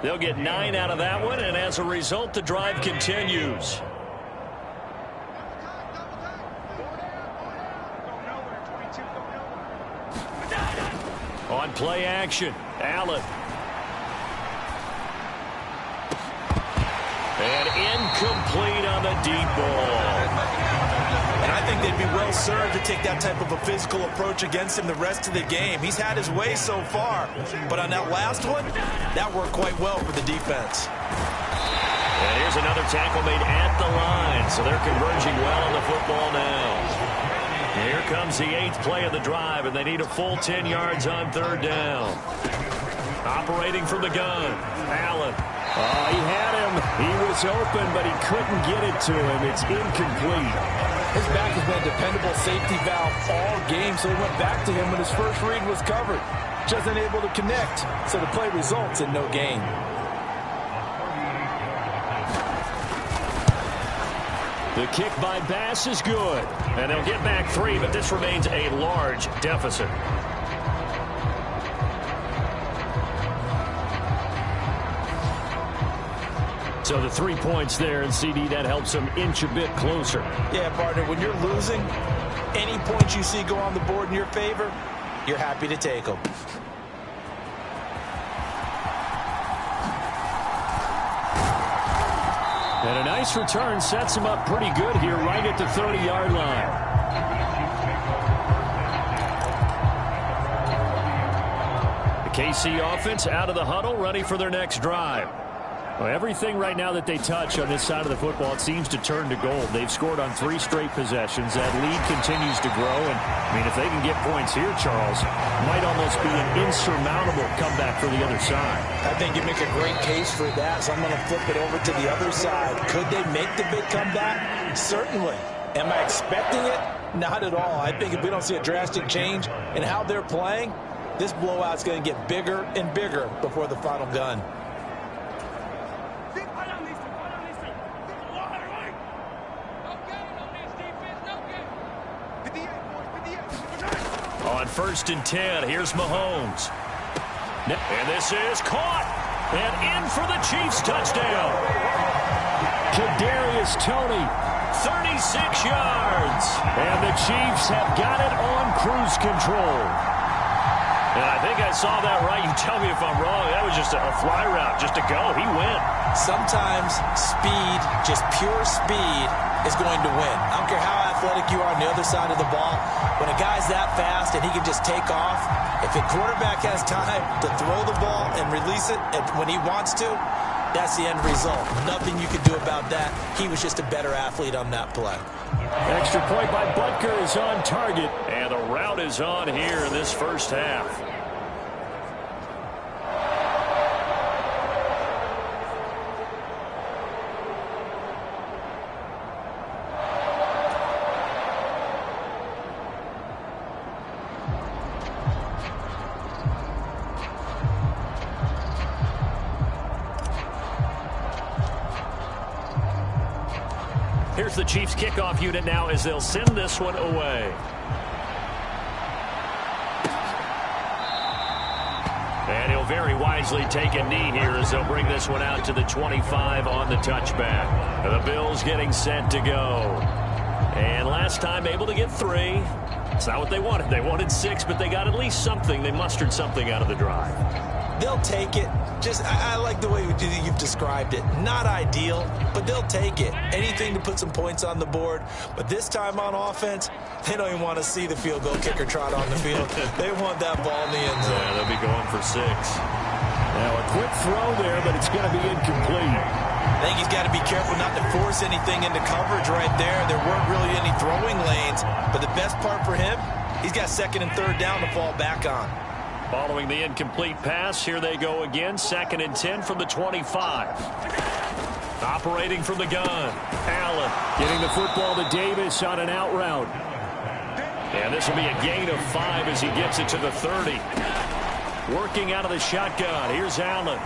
They'll get 9 out of that one, and as a result, the drive continues. On play action, Allen. And incomplete on the deep ball. And I think they'd be well served to take that type of a physical approach against him the rest of the game. He's had his way so far. But on that last one, that worked quite well for the defense. And here's another tackle made at the line. So they're converging well on the football now. Here comes the 8th play of the drive, and they need a full 10 yards on 3rd down. Operating from the gun, Allen. Oh, he had him. He was open, but he couldn't get it to him. It's incomplete. His back has been a dependable safety valve all game, so he went back to him when his first read was covered. Just unable to connect, so the play results in no gain. The kick by Bass is good. And they'll get back 3, but this remains a large deficit. So the 3 points there, and CD, that helps them inch a bit closer. Yeah, partner, when you're losing, any points you see go on the board in your favor, you're happy to take them. And a nice return sets him up pretty good here right at the 30-yard line. The KC offense out of the huddle, ready for their next drive. Well, everything right now that they touch on this side of the football, it seems to turn to gold. They've scored on 3 straight possessions. That lead continues to grow. And, I mean, if they can get points here, Charles, might almost be an insurmountable comeback for the other side. I think you make a great case for that, so I'm going to flip it over to the other side. Could they make the big comeback? Certainly. Am I expecting it? Not at all. I think if we don't see a drastic change in how they're playing, this blowout's going to get bigger and bigger before the final gun. On 1st and 10, here's Mahomes. And this is caught. And in for the Chiefs touchdown. Kadarius Toney, 36 yards. And the Chiefs have got it on cruise control. And I think I saw that right. You tell me if I'm wrong. That was just a fly route, just to go. He went. Sometimes speed, just pure speed, is going to win. I don't care how athletic you are on the other side of the ball. When a guy's that fast and he can just take off, if the quarterback has time to throw the ball and release it when he wants to, that's the end result. Nothing you can do about that. He was just a better athlete on that play. Extra point by Butker is on target. And the route is on here in this first half. Here's the Chiefs kickoff unit now as they'll send this one away. And he'll very wisely take a knee here as they'll bring this one out to the 25 on the touchback. The Bills getting set to go. And last time able to get 3. It's not what they wanted. They wanted 6, but they got at least something. They mustered something out of the drive. They'll take it. I like the way you've described it. Not ideal, but they'll take it. Anything to put some points on the board. But this time on offense, they don't even want to see the field goal kicker trot on the field. They want that ball in the end zone. Yeah, they'll be going for 6. Now a quick throw there, but it's going to be incomplete. I think he's got to be careful not to force anything into coverage right there. There weren't really any throwing lanes. But the best part for him, he's got 2nd and 3rd down to fall back on. Following the incomplete pass, here they go again. 2nd and 10 from the 25. Operating from the gun. Allen getting the football to Davis on an out route. And this will be a gain of 5 as he gets it to the 30. Working out of the shotgun. Here's Allen.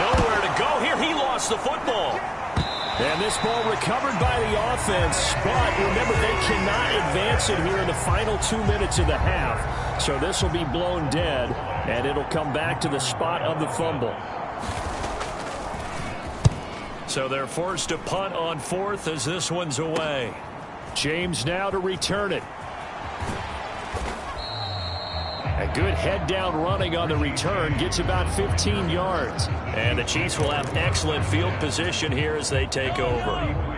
Nowhere to go here. He lost the football. And this ball recovered by the offense. But remember, they cannot advance it here in the final 2 minutes of the half. So this will be blown dead, and it'll come back to the spot of the fumble. So they're forced to punt on 4th as this one's away. James now to return it. A good head-down running on the return. Gets about 15 yards. And the Chiefs will have excellent field position here as they take over.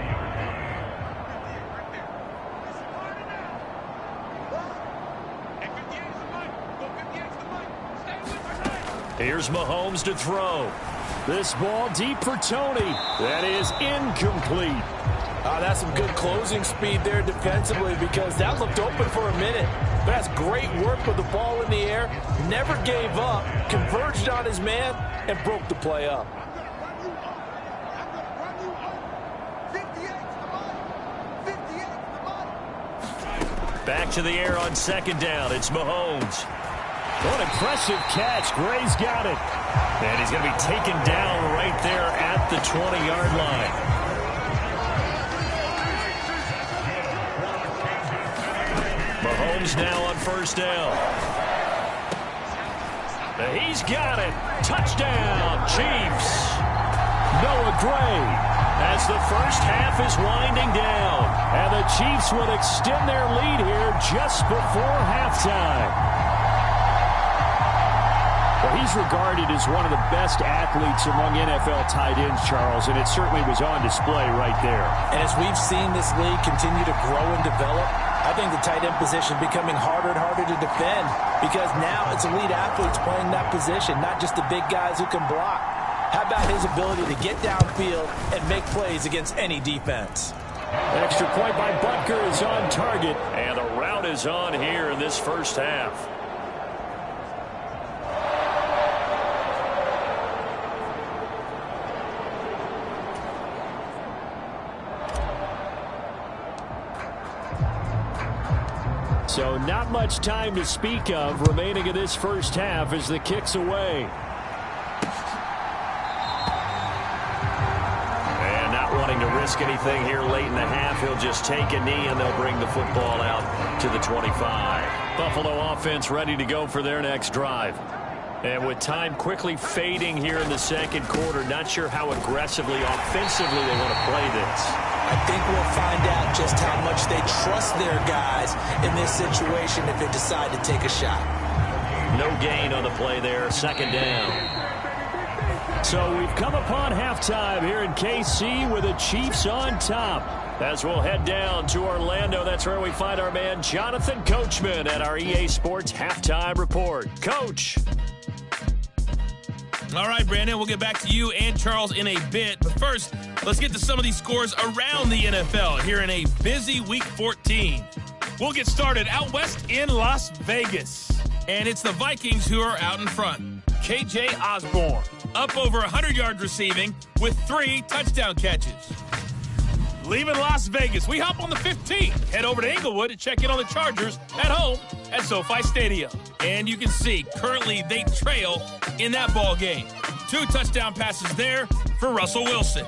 Here's Mahomes to throw. This ball deep for Toney. That is incomplete. That's some good closing speed there defensively because that looked open for a minute. But that's great work with the ball in the air. Never gave up. Converged on his man and broke the play up. Back to the air on 2nd down. It's Mahomes. What an impressive catch. Gray's got it. And he's going to be taken down right there at the 20-yard line. Mahomes now on 1st down. He's got it. Touchdown, Chiefs. Noah Gray as the first half is winding down. And the Chiefs will extend their lead here just before halftime. Well, he's regarded as one of the best athletes among NFL tight ends, Charles, and it certainly was on display right there. And as we've seen this league continue to grow and develop, I think the tight end position is becoming harder and harder to defend because now it's elite athletes playing that position, not just the big guys who can block. How about his ability to get downfield and make plays against any defense? Extra point by Butker is on target. And the route is on here in this first half. So not much time to speak of remaining in this first half as the kick's away. And not wanting to risk anything here late in the half, he'll just take a knee and they'll bring the football out to the 25. Buffalo offense ready to go for their next drive. And with time quickly fading here in the second quarter, not sure how aggressively, offensively they want to play this. I think we'll find out just how much they trust their guys in this situation if they decide to take a shot. No gain on the play there, second down. So we've come upon halftime here in KC with the Chiefs on top. As we'll head down to Orlando, that's where we find our man Jonathan Coachman at our EA Sports Halftime Report. Coach. All right, Brandon, we'll get back to you and Charles in a bit. But first, let's get to some of these scores around the NFL here in a busy Week 14. We'll get started out west in Las Vegas. And it's the Vikings who are out in front. K.J. Osborne up over 100 yards receiving with 3 touchdown catches. Leaving Las Vegas, we hop on the 15, head over to Inglewood to check in on the Chargers at home at SoFi Stadium. And you can see, currently they trail in that ball game. 2 touchdown passes there for Russell Wilson.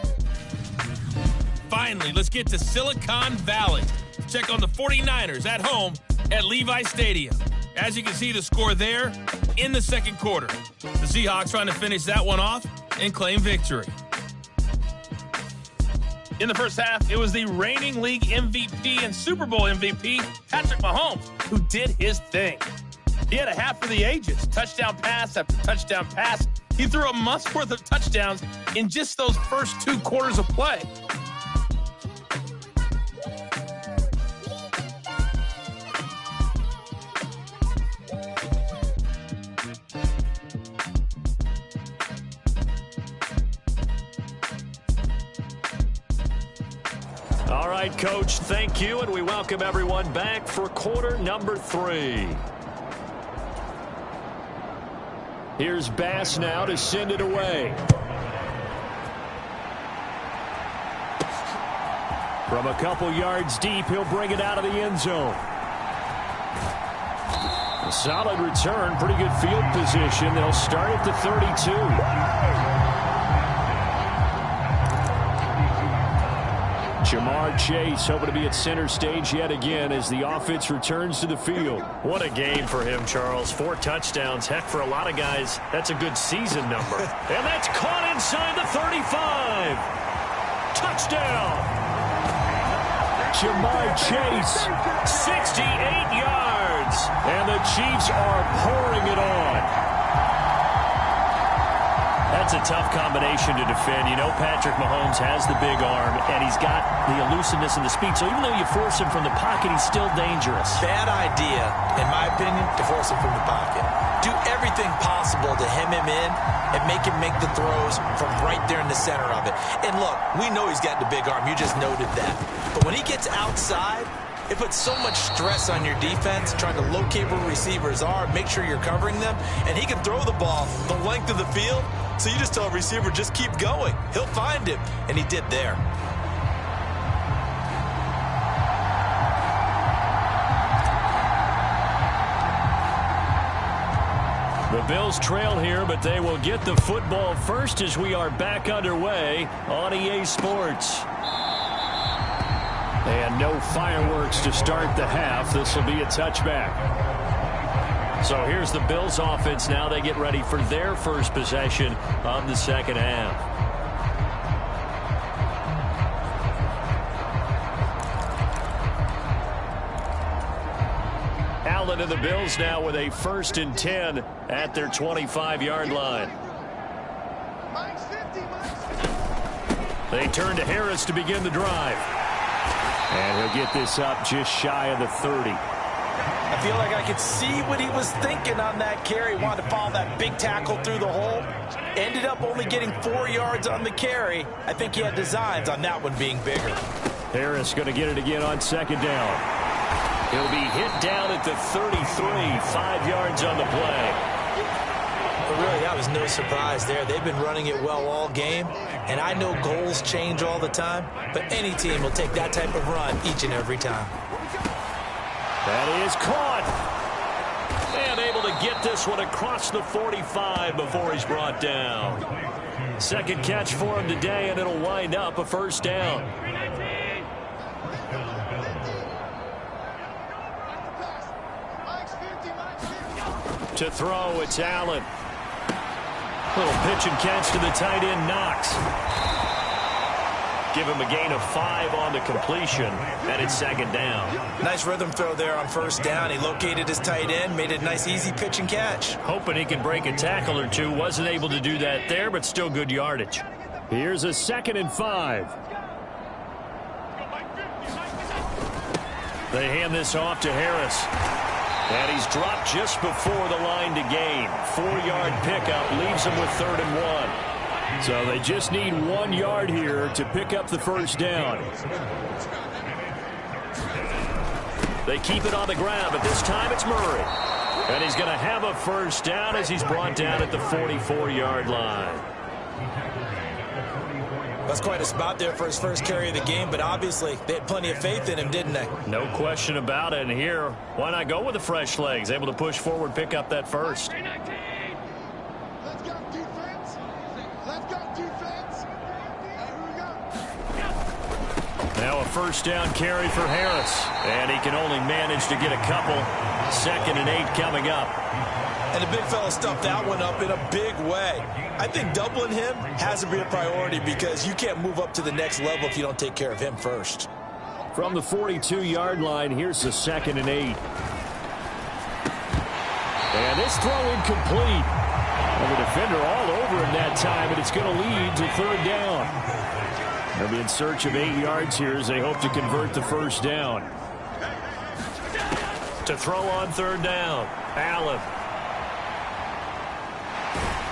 Finally, let's get to Silicon Valley. Check on the 49ers at home at Levi Stadium. As you can see, the score there in the second quarter. The Seahawks trying to finish that one off and claim victory. In the first half, it was the reigning league MVP and Super Bowl MVP, Patrick Mahomes, who did his thing. He had a half for the ages, touchdown pass after touchdown pass. He threw a month's worth of touchdowns in just those first 2 quarters of play. All right, Coach, thank you, and we welcome everyone back for quarter number 3. Here's Bass now to send it away. From a couple yards deep, he'll bring it out of the end zone. A solid return, pretty good field position. They'll start at the 32. Jamar Chase hoping to be at center stage yet again as the offense returns to the field. What a game for him, Charles. 4 touchdowns. Heck, for a lot of guys, that's a good season number. And that's caught inside the 35. Touchdown. Jamar Chase, 68 yards. And the Chiefs are pouring it on. That's a tough combination to defend. You know Patrick Mahomes has the big arm, and he's got the elusiveness and the speed. So even though you force him from the pocket, he's still dangerous. Bad idea, in my opinion, to force him from the pocket. Do everything possible to hem him in and make him make the throws from right there in the center of it. And look, we know he's got the big arm. You just noted that. But when he gets outside, it puts so much stress on your defense, trying to locate where receivers are, make sure you're covering them, and he can throw the ball the length of the field. So you just tell a receiver, just keep going. He'll find him, and he did there. The Bills trail here, but they will get the football first as we are back underway on EA Sports. And no fireworks to start the half. This will be a touchback. So here's the Bills offense now. They get ready for their first possession of the second half. Allen and the Bills now with a 1st and 10 at their 25-yard line. They turn to Harris to begin the drive. And he'll get this up just shy of the 30. I feel like I could see what he was thinking on that carry. Wanted to follow that big tackle through the hole. Ended up only getting 4 yards on the carry. I think he had designs on that one being bigger. Harris going to get it again on second down. He'll be hit down at the 33, 5 yards on the play. But really, that was no surprise there. They've been running it well all game, and I know goals change all the time, but any team will take that type of run each and every time. That is caught. And able to get this one across the 45 before he's brought down. Second catch for him today, and it'll wind up a first down. To throw, it's Allen. Little pitch and catch to the tight end, Knox. Give him a gain of 5 on the completion, and it's second down. Nice rhythm throw there on first down. He located his tight end, made it a nice easy pitch and catch. Hoping he can break a tackle or two. Wasn't able to do that there, but still good yardage. Here's a 2nd and 5. They hand this off to Harris. And he's dropped just before the line to gain. 4-yard pickup leaves him with 3rd and 1. So they just need 1 yard here to pick up the first down. They keep it on the ground, but this time it's Murray. And he's going to have a first down as he's brought down at the 44-yard line. That's quite a spot there for his first carry of the game, but obviously they had plenty of faith in him, didn't they? No question about it. And here, why not go with the fresh legs? Able to push forward, pick up that first. Let's go defense. Let's go defense. Now a first down carry for Harris. And he can only manage to get a couple. 2nd and 8 coming up. And the big fella stuffed that one up in a big way. I think doubling him has to be a priority because you can't move up to the next level if you don't take care of him first. From the 42-yard line, here's the 2nd and 8. And this throw incomplete. And the defender all over him that time, and it's going to lead to 3rd down. They'll be in search of 8 yards here as they hope to convert the first down. To throw on 3rd down, Allen.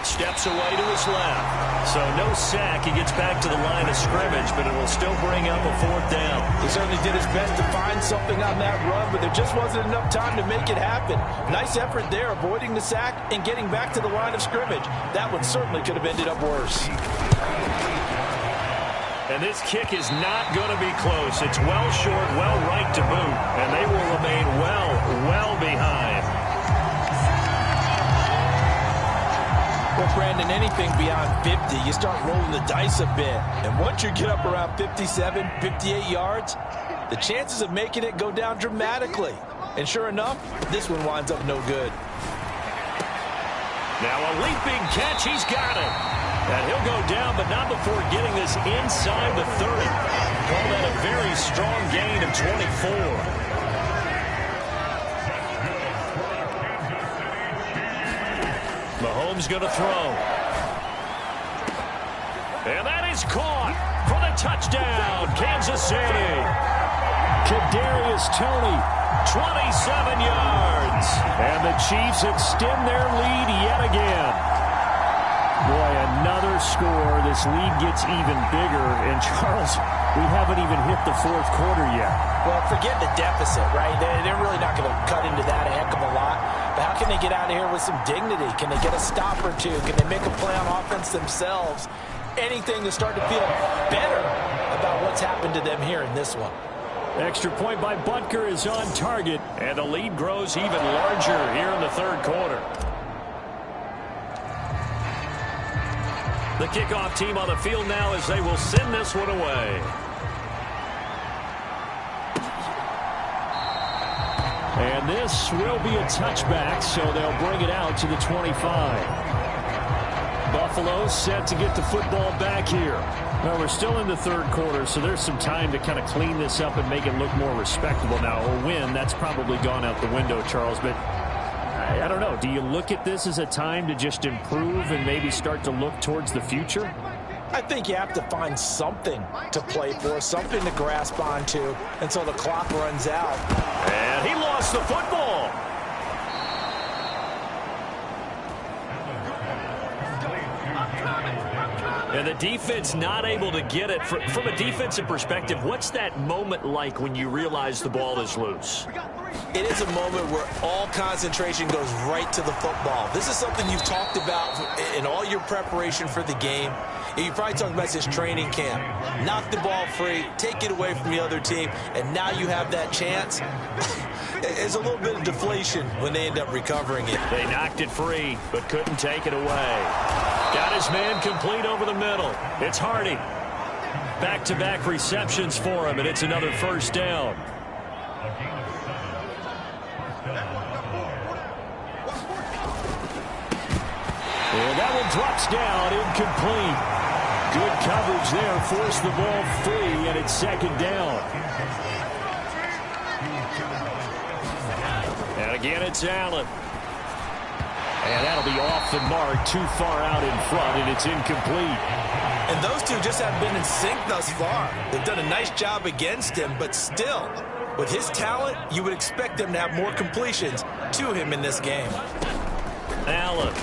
Steps away to his left. So no sack. He gets back to the line of scrimmage, but it will still bring up a 4th down. He certainly did his best to find something on that run, but there just wasn't enough time to make it happen. Nice effort there, avoiding the sack and getting back to the line of scrimmage. That one certainly could have ended up worse. And this kick is not going to be close. It's well short, well right to boot, and they will remain well behind. Well, Brandon, anything beyond 50, you start rolling the dice a bit. And once you get up around 57, 58 yards, the chances of making it go down dramatically. And sure enough, this one winds up no good. Now a leaping catch. He's got it. And he'll go down, but not before getting this inside the 30. Call that a very strong gain of 24. Mahomes going to throw. And that is caught for the touchdown, Kansas City. Kadarius Toney, 27 yards. And the Chiefs extend their lead yet again. Boy, another score. This lead gets even bigger. And Charles, we haven't even hit the 4th quarter yet. Well, forget the deficit, right? They're really not going to cut into that a heck of a lot. But how can they get out of here with some dignity? Can they get a stop or two? Can they make a play on offense themselves? Anything to start to feel better about what's happened to them here in this one. Extra point by Butker is on target. And the lead grows even larger here in the 3rd quarter. The kickoff team on the field now as they will send this one away. And this will be a touchback, so they'll bring it out to the 25. Buffalo set to get the football back here. Well, we're still in the 3rd quarter, so there's some time to kind of clean this up and make it look more respectable. Now, a win, that's probably gone out the window, Charles, but I don't know. Do you look at this as a time to just improve and maybe start to look towards the future? I think you have to find something to play for, something to grasp onto until the clock runs out. And he lost the football. And the defense not able to get it. From a defensive perspective, what's that moment like when you realize the ball is loose? It is a moment where all concentration goes right to the football. This is something you've talked about in all your preparation for the game. You probably talked about this training camp. Knock the ball free, take it away from the other team, and now you have that chance. It's a little bit of deflation when they end up recovering it. They knocked it free, but couldn't take it away. Got his man complete over the middle. It's Hardy. Back-to-back receptions for him, and it's another first down. And that one drops down, incomplete. Good coverage there, forced the ball free, and it's second down. And again, it's Allen. And that'll be off the mark, too far out in front, and it's incomplete. And those two just haven't been in sync thus far. They've done a nice job against him, but still, with his talent, you would expect them to have more completions to him in this game. Allen.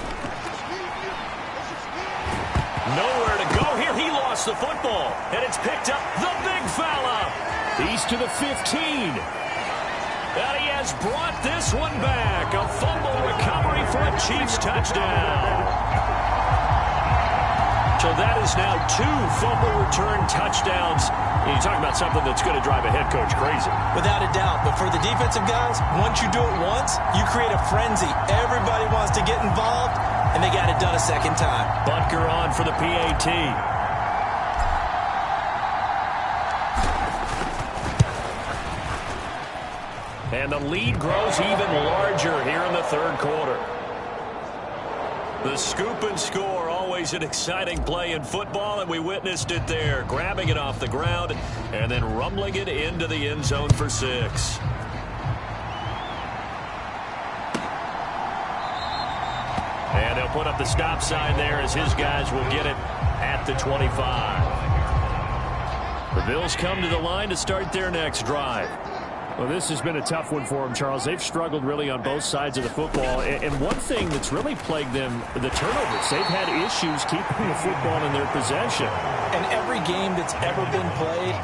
Nowhere to go here. He lost the football, and it's picked up. The big fella. He's to the 15. And he has brought this one back. A fumble recovery for a Chiefs touchdown. So that is now 2 fumble return touchdowns. And you're talking about something that's going to drive a head coach crazy. Without a doubt. But for the defensive guys, once you do it once, you create a frenzy. Everybody wants to get involved, and they got it done a second time. Butker on for the PAT. And the lead grows even larger here in the third quarter. The scoop and score, always an exciting play in football, and we witnessed it there. Grabbing it off the ground and then rumbling it into the end zone for 6. And they'll put up the stop sign there as his guys will get it at the 25. The Bills come to the line to start their next drive. Well, this has been a tough one for them, Charles. They've struggled really on both sides of the football. And one thing that's really plagued them, the turnovers. They've had issues keeping the football in their possession. And every game that's ever been played,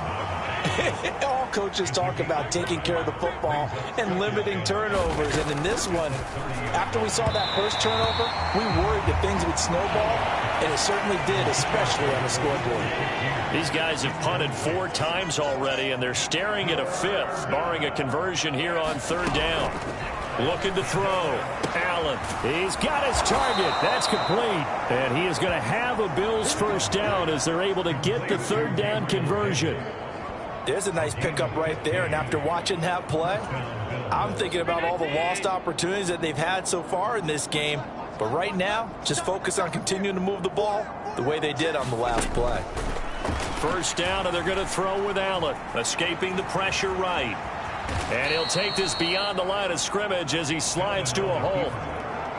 all coaches talk about taking care of the football and limiting turnovers. And in this one, after we saw that first turnover, we worried that things would snowball, and it certainly did, especially on the scoreboard. These guys have punted 4 times already, and they're staring at a 5th, barring a conversion here on 3rd down. Looking to throw. Allen. He's got his target. That's complete. And he is going to have a Bills first down as they're able to get the 3rd down conversion. There's a nice pickup right there, and after watching that play, I'm thinking about all the lost opportunities that they've had so far in this game. But right now, just focus on continuing to move the ball the way they did on the last play. First down, and they're going to throw with Allen, escaping the pressure right. And he'll take this beyond the line of scrimmage as he slides to a hole.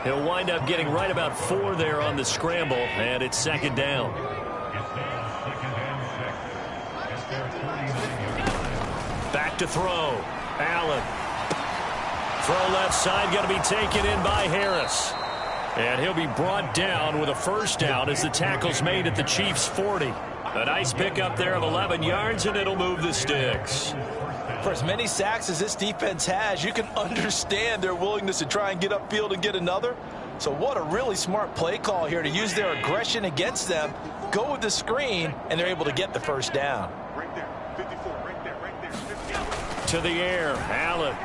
He'll wind up getting right about 4 there on the scramble, and it's 2nd down. Back to throw. Allen. Throw left side, going to be taken in by Harris. And he'll be brought down with a first down as the tackle's made at the Chiefs' 40. A nice pickup there of 11 yards, and it'll move the sticks. For as many sacks as this defense has, you can understand their willingness to try and get upfield and get another. So what a really smart play call here to use their aggression against them, go with the screen, and they're able to get the first down. Right there, 54, right there, 54. To the air, Allen.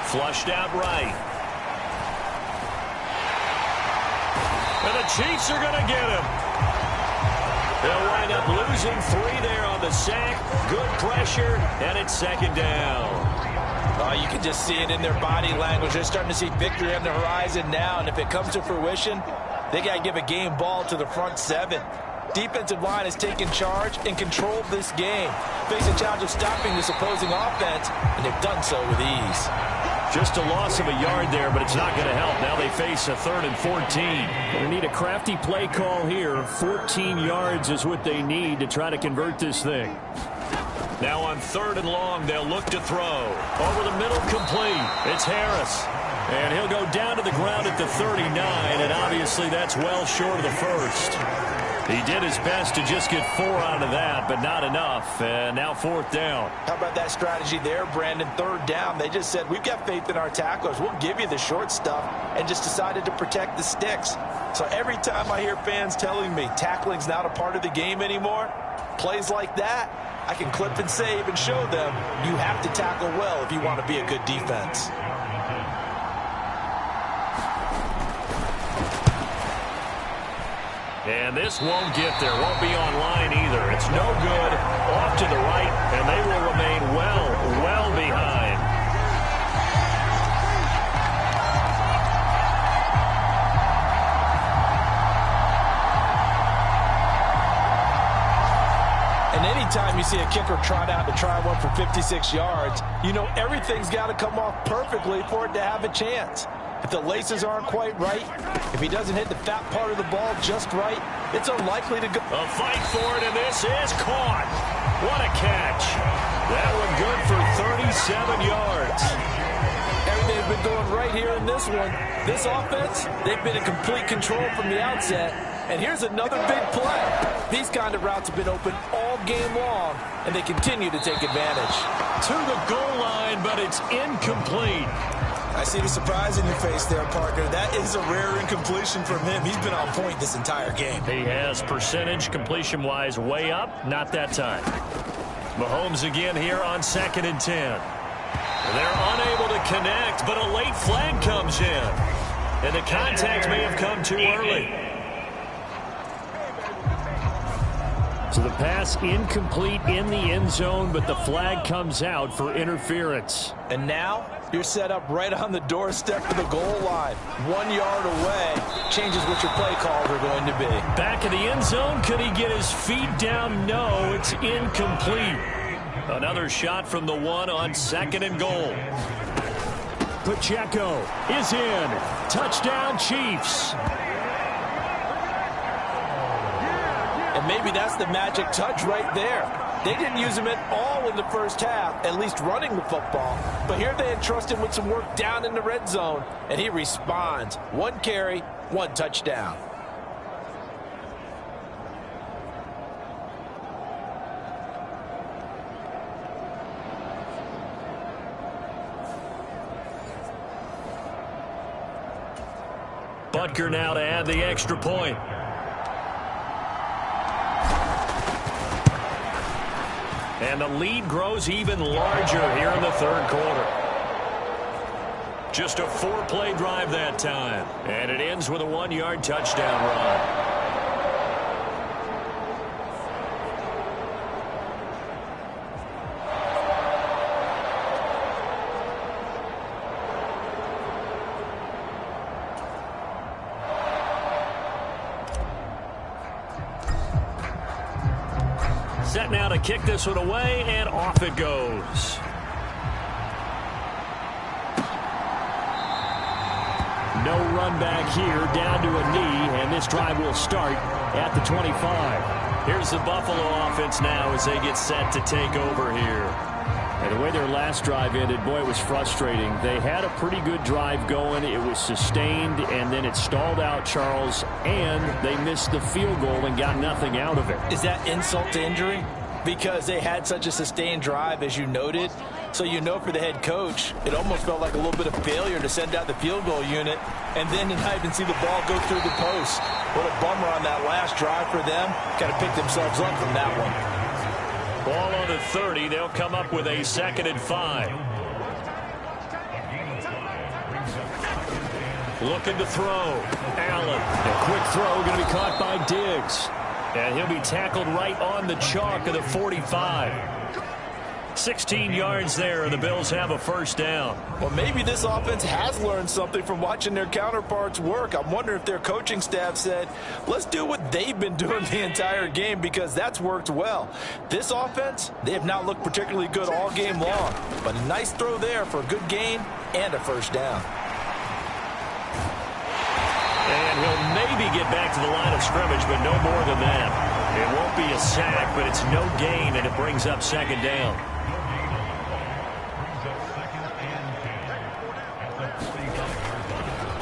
Flushed out right. And the Chiefs are going to get him. They'll wind up losing 3 there on the sack. Good pressure, and it's 2nd down. You can just see it in their body language. They're starting to see victory on the horizon now, and if it comes to fruition, they got to give a game ball to the front 7. Defensive line has taken charge and controlled this game. Face a challenge of stopping this opposing offense, and they've done so with ease. Just a loss of a yard there, but it's not going to help. Now they face a 3rd and 14. They need a crafty play call here. 14 yards is what they need to try to convert this thing. Now on 3rd and long, they'll look to throw. Over the middle, complete. It's Harris. And he'll go down to the ground at the 39, and obviously that's well short of the first. He did his best to just get 4 out of that, but not enough. And now 4th down. How about that strategy there, Brandon? 3rd down. They just said, we've got faith in our tacklers. We'll give you the short stuff, and just decided to protect the sticks. So every time I hear fans telling me tackling's not a part of the game anymore, plays like that, I can clip and save and show them you have to tackle well if you want to be a good defense. And this won't get there. Won't be online either. It's no good. Off to the right, and they will remain well behind. And anytime you see a kicker trot out to try one for 56 yards, you know everything's got to come off perfectly for it to have a chance. If the laces aren't quite right, if he doesn't hit the fat part of the ball just right, it's unlikely to go. A fight for it, and this is caught. What a catch. That one good for 37 yards. Everything's been going right here in this one. This offense, they've been in complete control from the outset. And here's another big play. These kind of routes have been open all game long, and they continue to take advantage. To the goal line, but it's incomplete. I see the surprise in your face there, Parker. That is a rare incompletion from him. He's been on point this entire game. He has percentage completion-wise way up. Not that time. Mahomes again here on 2nd and 10. They're unable to connect, but a late flag comes in. And the contact may have come too early. So the pass incomplete in the end zone, but the flag comes out for interference. And now you're set up right on the doorstep of the goal line. 1 yard away changes what your play calls are going to be. Back of the end zone. Could he get his feet down? No, it's incomplete. Another shot from the 1 on 2nd and goal. Pacheco is in. Touchdown, Chiefs. And maybe that's the magic touch right there. They didn't use him at all in the first half, at least running the football. But here they entrust him with some work down in the red zone, and he responds. 1 carry, 1 touchdown. Butker now to add the extra point. And the lead grows even larger here in the 3rd quarter. Just a 4-play drive that time. And it ends with a 1-yard touchdown run. Set now to kick this one away, and off it goes. No run back here, down to a knee, and this drive will start at the 25. Here's the Buffalo offense now as they get set to take over here. And the way their last drive ended, boy, it was frustrating. They had a pretty good drive going. It was sustained, and then it stalled out, Charles, and they missed the field goal and got nothing out of it. Is that insult to injury? Because they had such a sustained drive, as you noted. So you know for the head coach, it almost felt like a little bit of failure to send out the field goal unit and then to not even see the ball go through the post. What a bummer on that last drive for them. Got to pick themselves up from that one. Ball on the 30. They'll come up with a 2nd and 5. Looking to throw. Allen. A quick throw going to be caught by Diggs. And he'll be tackled right on the chalk of the 45. 16 yards there, and the Bills have a first down. Well, maybe this offense has learned something from watching their counterparts work. I'm wondering if their coaching staff said, let's do what they've been doing the entire game, because that's worked well. This offense, they have not looked particularly good all game long, but a nice throw there for a good gain and a first down. And he'll maybe get back to the line of scrimmage, but no more than that. It won't be a sack, but it's no gain, and it brings up second down.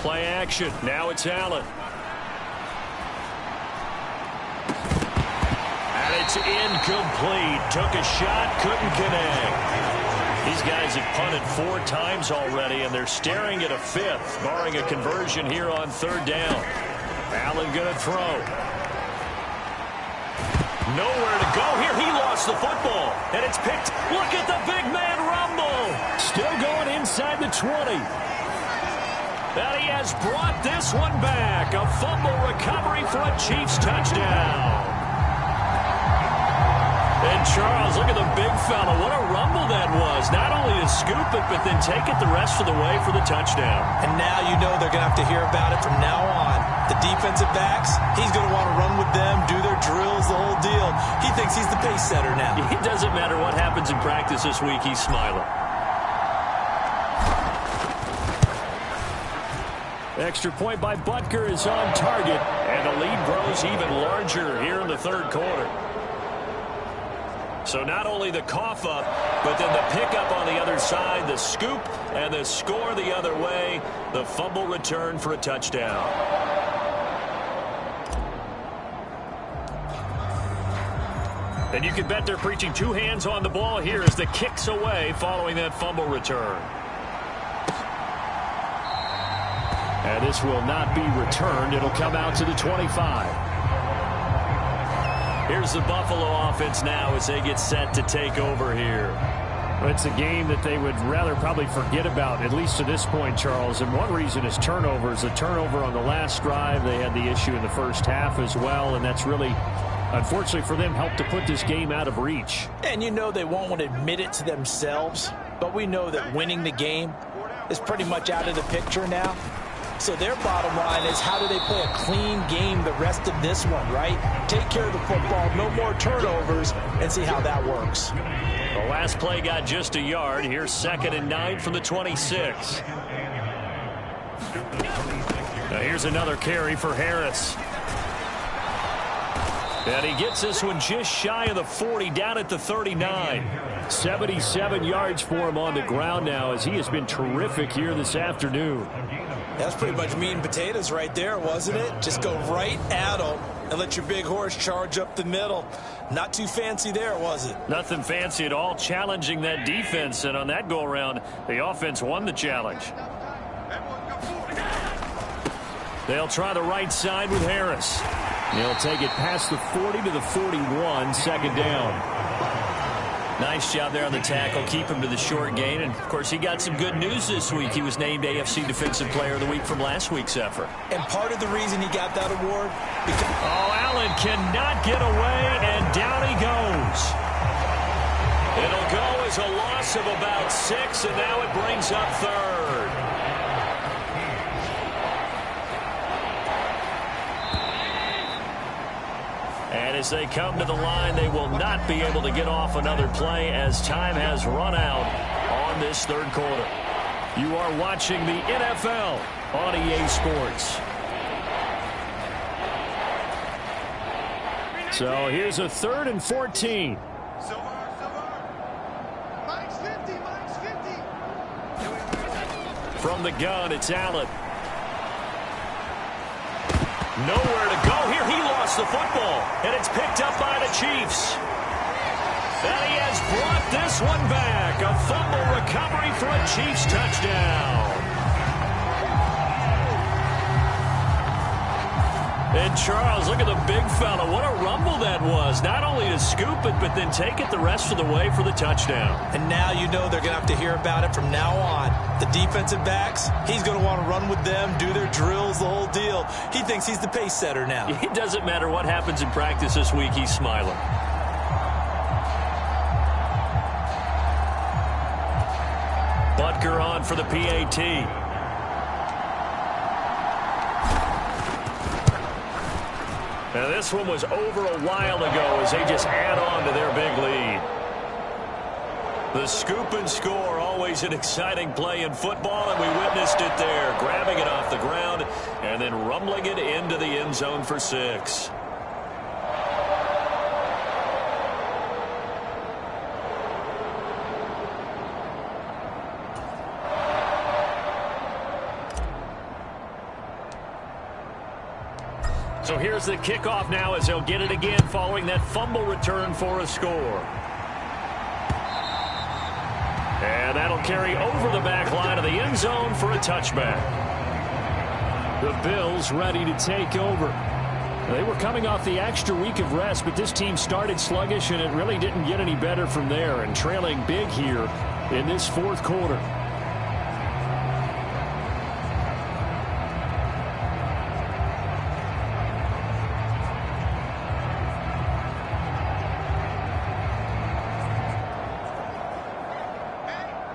Play action. Now it's Allen. And it's incomplete. Took a shot, couldn't connect. These guys have punted 4 times already, and they're staring at a 5th, barring a conversion here on 3rd down. Allen going to throw. Nowhere to go here. He lost the football, and it's picked. Look at the big man rumble. Still going inside the 20. And he has brought this one back. A fumble recovery for a Chiefs touchdown. And Charles, look at the big fella. What a rumble that was. Not only to scoop it, but then take it the rest of the way for the touchdown. And now you know they're going to have to hear about it from now on. The defensive backs, he's going to want to run with them, do their drills, the whole deal. He thinks he's the pace setter now. It doesn't matter what happens in practice this week. He's smiling. Extra point by Butker is on target, and the lead grows even larger here in the 3rd quarter. So not only the cough up, but then the pickup on the other side, the scoop, and the score the other way, the fumble return for a touchdown. And you can bet they're preaching 2 hands on the ball here as the kick's away following that fumble return. And this will not be returned. It'll come out to the 25. Here's the Buffalo offense now as they get set to take over here. It's a game that they would rather probably forget about, at least to this point, Charles. And one reason is turnovers. The turnover on the last drive, they had the issue in the first half as well, and that's really, unfortunately for them, helped to put this game out of reach. And you know they won't want to admit it to themselves, but we know that winning the game is pretty much out of the picture now. So their bottom line is, how do they play a clean game the rest of this one, right? Take care of the football, no more turnovers, and see how that works. The last play got just a yard. Here's 2nd and 9 from the 26. Now here's another carry for Harris. And he gets this one just shy of the 40, down at the 39. 77 yards for him on the ground now, as he has been terrific here this afternoon. That's pretty much meat and potatoes right there, wasn't it? Just go right at them and let your big horse charge up the middle. Not too fancy there, was it? Nothing fancy at all, challenging that defense. And on that go-around, the offense won the challenge. They'll try the right side with Harris. He'll take it past the 40 to the 41, 2nd down. Nice job there on the tackle. Keep him to the short gain. And, of course, he got some good news this week. He was named AFC Defensive Player of the Week from last week's effort. And part of the reason he got that award, because Allen cannot get away, and down he goes. It'll go as a loss of about 6, and now it brings up 3rd. And as they come to the line, they will not be able to get off another play as time has run out on this 3rd quarter. You are watching the NFL on EA Sports. So here's a 3rd and 14. From the gun, it's Allen. Nowhere to go here. He lost the football, and it's picked up by the Chiefs. And he has brought this one back. A fumble recovery for a Chiefs touchdown. And Charles, look at the big fella. What a rumble that was. Not only to scoop it, but then take it the rest of the way for the touchdown. And now you know they're going to have to hear about it from now on. The defensive backs, he's going to want to run with them, do their drills, the whole deal. He thinks he's the pace setter now. It doesn't matter what happens in practice this week. He's smiling. Butker on for the PAT. Now this one was over a while ago as they just add on to their big lead. The scoop and score, always an exciting play in football, and we witnessed it there, grabbing it off the ground and then rumbling it into the end zone for 6. So here's the kickoff now as they'll get it again following that fumble return for a score. And that'll carry over the back line of the end zone for a touchback. The Bills ready to take over. They were coming off the extra week of rest, but this team started sluggish, and it really didn't get any better from there, and trailing big here in this fourth quarter.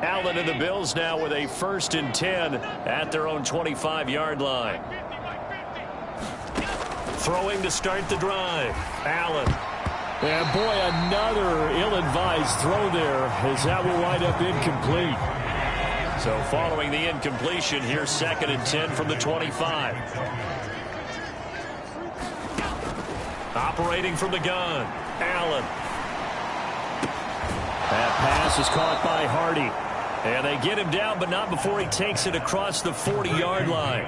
Allen and the Bills now with a 1st and 10 at their own 25-yard line. Throwing to start the drive. Allen. And boy, another ill-advised throw there as that will wind up incomplete. So following the incompletion, here's 2nd and 10 from the 25. Operating from the gun. Allen. That pass is caught by Hardy. And they get him down, but not before he takes it across the 40-yard line.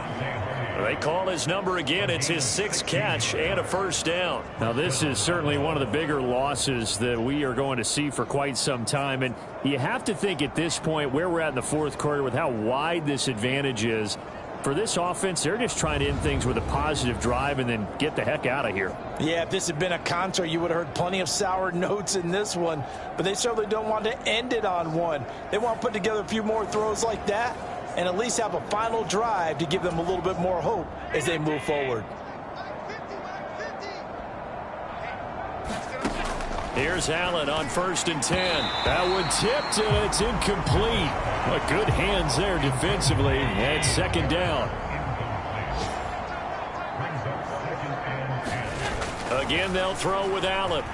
They call his number again. It's his 6th catch and a 1st down. Now, this is certainly one of the bigger losses that we are going to see for quite some time. And you have to think at this point where we're at in the fourth quarter with how wide this advantage is. For this offense, they're just trying to end things with a positive drive and then get the heck out of here. Yeah, if this had been a concert, you would have heard plenty of sour notes in this one. But they certainly don't want to end it on one. They want to put together a few more throws like that and at least have a final drive to give them a little bit more hope as they move forward. Here's Allen on 1st and 10. That one tipped, and it's incomplete. But good hands there defensively, and 2nd down. Again, they'll throw with Allen.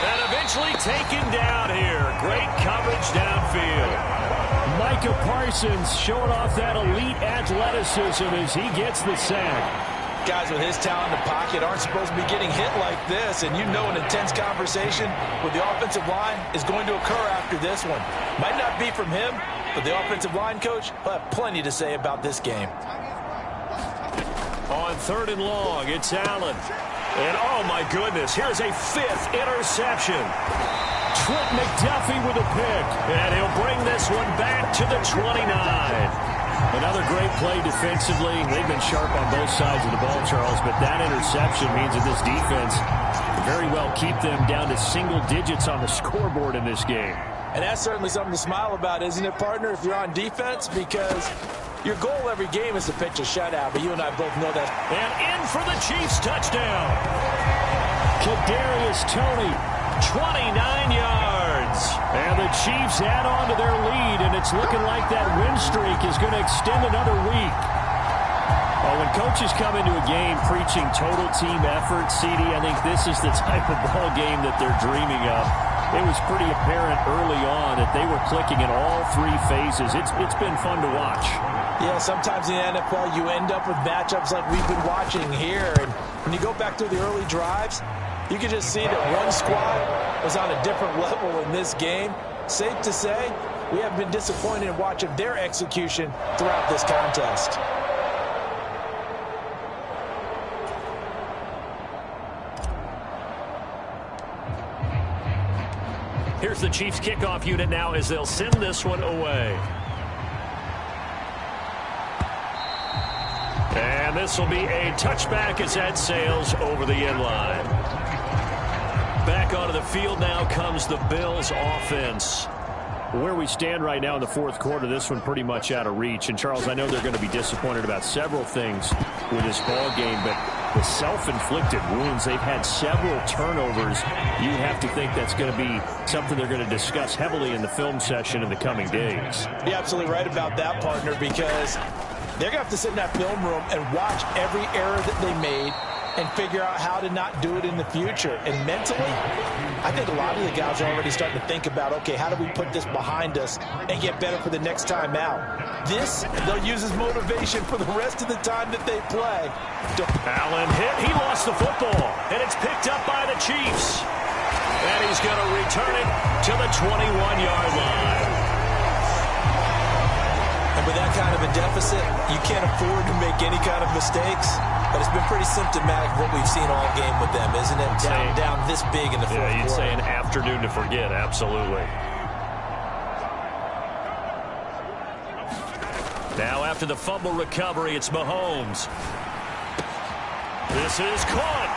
And eventually taken down here. Great coverage downfield. Micah Parsons showing off that elite athleticism as he gets the sack. Guys with his talent in the pocket aren't supposed to be getting hit like this, and you know an intense conversation with the offensive line is going to occur after this one. Might not be from him, but the offensive line coach will have plenty to say about this game. On 3rd and long, it's Allen. And oh my goodness, here's a 5th interception. Trent McDuffie with a pick. And he'll bring this one back to the 29. Another great play defensively. They've been sharp on both sides of the ball, Charles, but that interception means that this defense can very well keep them down to single digits on the scoreboard in this game. And that's certainly something to smile about, isn't it, partner, if you're on defense? Because your goal every game is to pitch a shutout, but you and I both know that. And in for the Chiefs touchdown. Kadarius Toney, 29 yards. And the Chiefs add on to their lead, and it's looking like that win streak is going to extend another week. Well, when coaches come into a game preaching total team effort, CD, I think this is the type of ball game that they're dreaming of. It was pretty apparent early on that they were clicking in all 3 phases. It's been fun to watch. Yeah, sometimes in the NFL you end up with matchups like we've been watching here. And when you go back through the early drives, you can just see that one squad was on a different level in this game. Safe to say, we have been disappointed in watching their execution throughout this contest. Here's the Chiefs kickoff unit now as they'll send this one away. And this will be a touchback as that sails over the end line. Back onto the field now comes the Bills offense. Where we stand right now in the fourth quarter, this one pretty much out of reach. And, Charles, I know they're going to be disappointed about several things with this ball game, but the self-inflicted wounds. They've had several turnovers. You have to think that's going to be something they're going to discuss heavily in the film session in the coming days. You're absolutely right about that, partner, because they're going to have to sit in that film room and watch every error that they made and figure out how to not do it in the future. And mentally, I think a lot of the guys are already starting to think about, okay, how do we put this behind us and get better for the next time out? This, they'll use as motivation for the rest of the time that they play. Allen hit. He lost the football, and it's picked up by the Chiefs. And he's going to return it to the 21-yard line. And with that kind of a deficit, you can't afford to make any kind of mistakes. But it's been pretty symptomatic of what we've seen all game with them, isn't it? Down this big in the fourth quarter. You'd say an afternoon to forget, absolutely. Now after the fumble recovery, it's Mahomes. This is caught.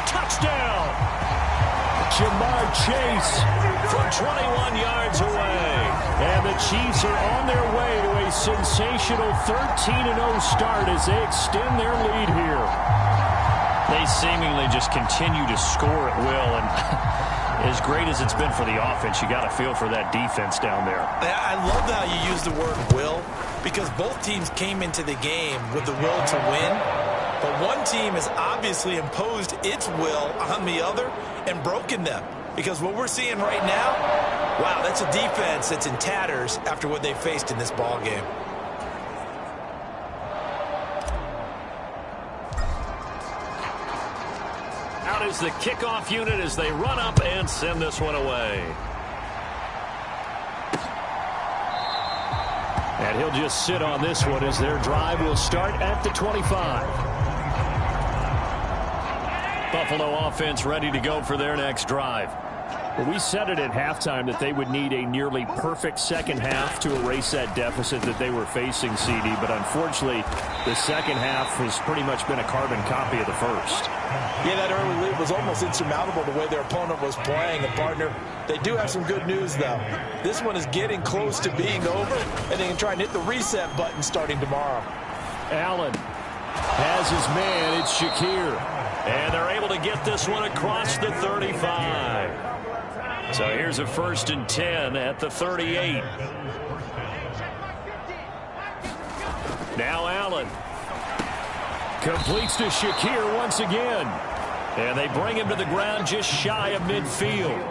Touchdown. Jamar Chase from 21 yards away. And the Chiefs are on their way to a sensational 13-0 start as they extend their lead here. They seemingly just continue to score at will, and as great as it's been for the offense, you got to feel for that defense down there. I love how you use the word will, because both teams came into the game with the will to win, but one team has obviously imposed its will on the other and broken them. Because what we're seeing right now, wow, that's a defense that's in tatters after what they faced in this ball game. Out is the kickoff unit as they run up and send this one away. And he'll just sit on this one as their drive will start at the 25. Buffalo offense ready to go for their next drive. Well, we said it at halftime that they would need a nearly perfect second half to erase that deficit that they were facing, CD. But unfortunately, the second half has pretty much been a carbon copy of the first. Yeah, that early lead was almost insurmountable the way their opponent was playing. And, partner, they do have some good news, though. This one is getting close to being over, and they can try and hit the reset button starting tomorrow. Allen has his man. It's Shakir. And they're able to get this one across the 35. So here's a 1st and 10 at the 38. Now Allen. Completes to Shakir once again. And they bring him to the ground just shy of midfield.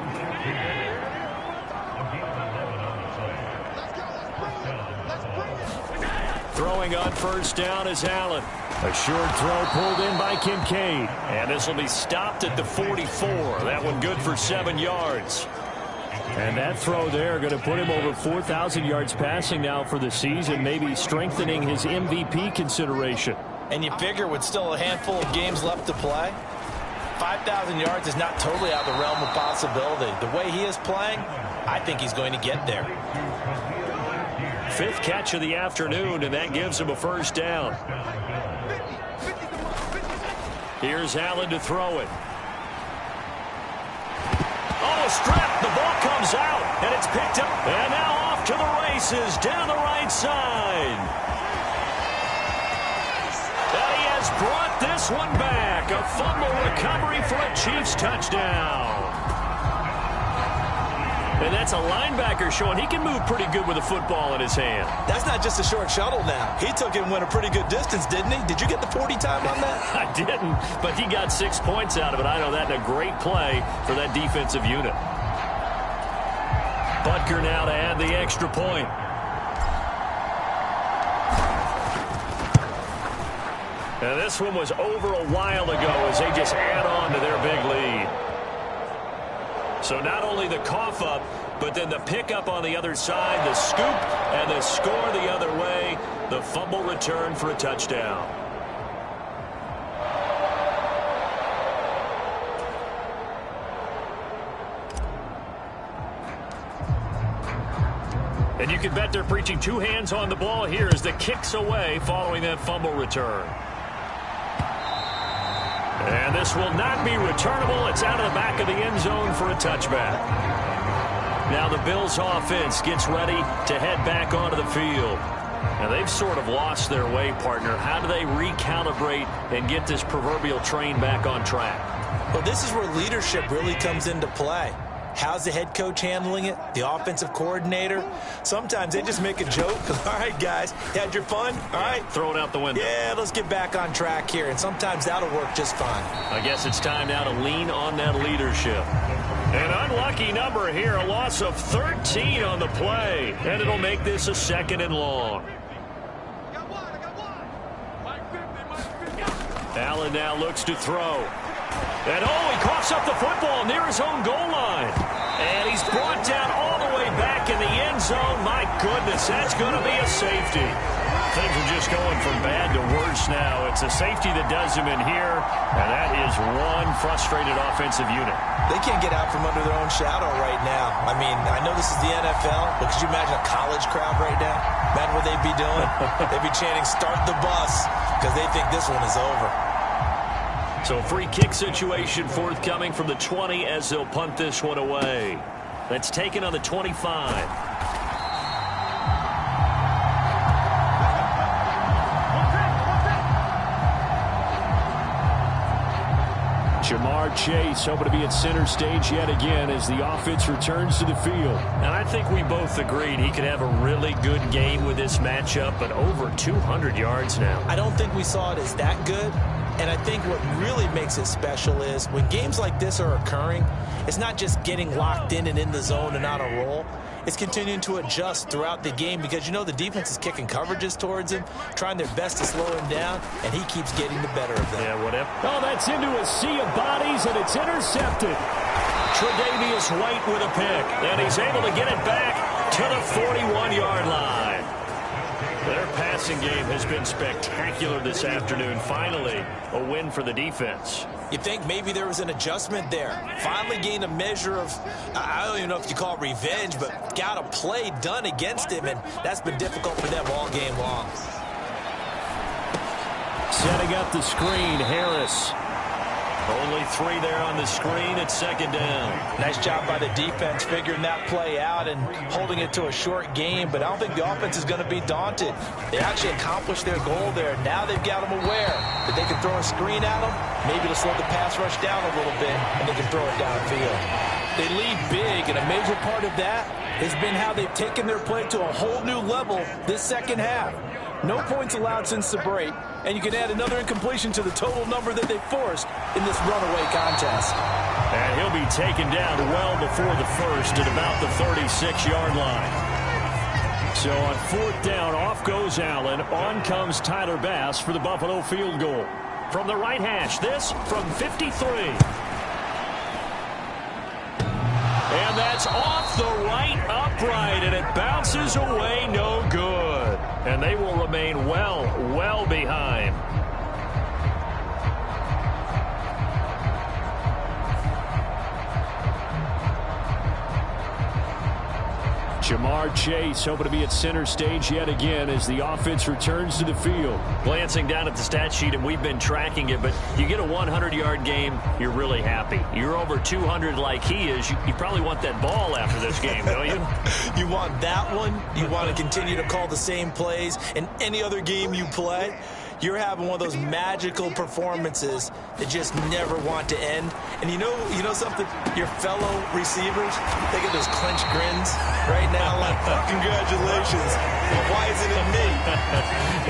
Throwing on 1st down is Allen. A short throw pulled in by Kincaid. And this will be stopped at the 44. That one good for 7 yards. And that throw there going to put him over 4,000 yards passing now for the season, maybe strengthening his MVP consideration. And you figure with still a handful of games left to play, 5,000 yards is not totally out of the realm of possibility. The way he is playing, I think he's going to get there. 5th catch of the afternoon, and that gives him a 1st down. Here's Allen to throw it. Oh, strip. The ball comes out, and it's picked up. And now off to the races down the right side. And he has brought this one back. A fumble recovery for a Chiefs touchdown. And that's a linebacker showing he can move pretty good with a football in his hand. That's not just a short shuttle now. He took it and went a pretty good distance, didn't he? Did you get the 40 time on that? I didn't, but he got 6 points out of it. I know that, a great play for that defensive unit. Butker now to add the extra point. And this one was over a while ago as they just add on to their big lead. So not only the cough up, but then the pickup on the other side, the scoop, and the score the other way. The fumble return for a touchdown. And you can bet they're preaching 2 hands on the ball here as the kick's away following that fumble return. And this will not be returnable. It's out of the back of the end zone for a touchback. Now the Bills offense gets ready to head back onto the field. Now, they've sort of lost their way, partner. How do they recalibrate and get this proverbial train back on track? Well, this is where leadership really comes into play. How's the head coach handling it? The offensive coordinator? Sometimes they just make a joke. All right, guys, you had your fun? All right. Throw it out the window. Yeah, let's get back on track here. And sometimes that'll work just fine. I guess it's time now to lean on that leadership. An unlucky number here, a loss of 13 on the play. And it'll make this a 2nd and long. Allen now looks to throw. And he coughs up the football near his own goal line. And he's brought down all the way back in the end zone. My goodness, that's going to be a safety. Things are just going from bad to worse now. It's a safety that does him in here, and that is one frustrated offensive unit. They can't get out from under their own shadow right now. I mean, I know this is the NFL, but could you imagine a college crowd right now? Imagine what they'd be doing. They'd be chanting, "Start the bus," because they think this one is over. So a free kick situation forthcoming from the 20 as they'll punt this one away. That's taken on the 25. Jamar Chase hoping to be at center stage yet again as the offense returns to the field. And I think we both agreed he could have a really good game with this matchup, but over 200 yards now. I don't think we saw it as that good. And I think what really makes it special is when games like this are occurring, it's not just getting locked in and in the zone and on a roll. It's continuing to adjust throughout the game because, you know, the defense is kicking coverages towards him, trying their best to slow him down, and he keeps getting the better of them. Yeah, whatever. Oh, that's into a sea of bodies, and it's intercepted. Tre'Davious White with a pick, and he's able to get it back to the 41-yard line. Their passing game has been spectacular this afternoon. Finally, a win for the defense. You think maybe there was an adjustment there. Finally gained a measure of, I don't even know if you call it revenge, but got a play done against him, and that's been difficult for them all game long. Setting up the screen, Harris. Only 3 there on the screen. It's 2nd down. Nice job by the defense figuring that play out and holding it to a short game, but I don't think the offense is going to be daunted. They actually accomplished their goal there. Now they've got them aware that they can throw a screen at them, maybe to slow the pass rush down a little bit, and they can throw it downfield. They lead big, and a major part of that has been how they've taken their play to a whole new level this second half. No points allowed since the break, and you can add another incompletion to the total number that they forced in this runaway contest. And he'll be taken down well before the first at about the 36-yard line. So on 4th down, off goes Allen. On comes Tyler Bass for the Buffalo field goal. From the right hash, this from 53. And that's off the right upright, and it bounces away no good. And they will remain well behind. Jamar Chase hoping to be at center stage yet again as the offense returns to the field. Glancing down at the stat sheet, and we've been tracking it, but you get a 100-yard game, you're really happy. You're over 200 like he is. You probably want that ball after this game, don't you? You want that one. You want to continue to call the same plays in any other game you play. You're having one of those magical performances that just never want to end. And you know something? Your fellow receivers, they get those clenched grins right now like, oh, congratulations. Well, why isn't it me?